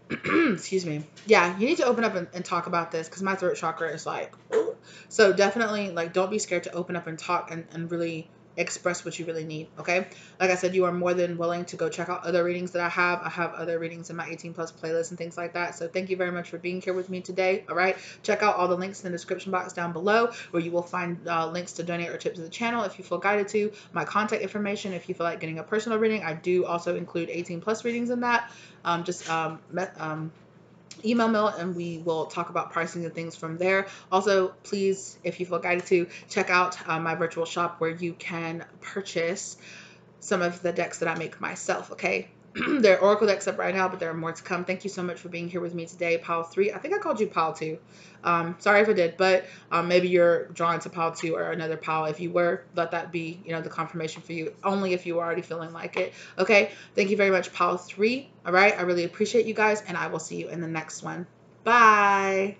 excuse me. Yeah, you need to open up and talk about this because my throat chakra is like, ooh. So definitely, like, don't be scared to open up and talk and really express what you really need. Okay. Like I said, you are more than willing to go check out other readings that I have. I have other readings in my 18 plus playlist and things like that. So thank you very much for being here with me today. All right. Check out all the links in the description box down below, where you will find links to donate or tip to the channel if you feel guided to. My contact information if you feel like getting a personal reading. I do also include 18 plus readings in that. Email me and we will talk about pricing and things from there. Also, please, if you feel guided to, check out my virtual shop where you can purchase some of the decks that I make myself. Okay. They're Oracle decks up right now, but there are more to come. Thank you so much for being here with me today. Pile 3. I think I called you Pile 2. Sorry if I did, but maybe you're drawn to Pile 2 or another Pile. If you were, let that be, the confirmation for you, only if you are already feeling like it. Okay. Thank you very much, Pile 3. All right. I really appreciate you guys, and I will see you in the next one. Bye.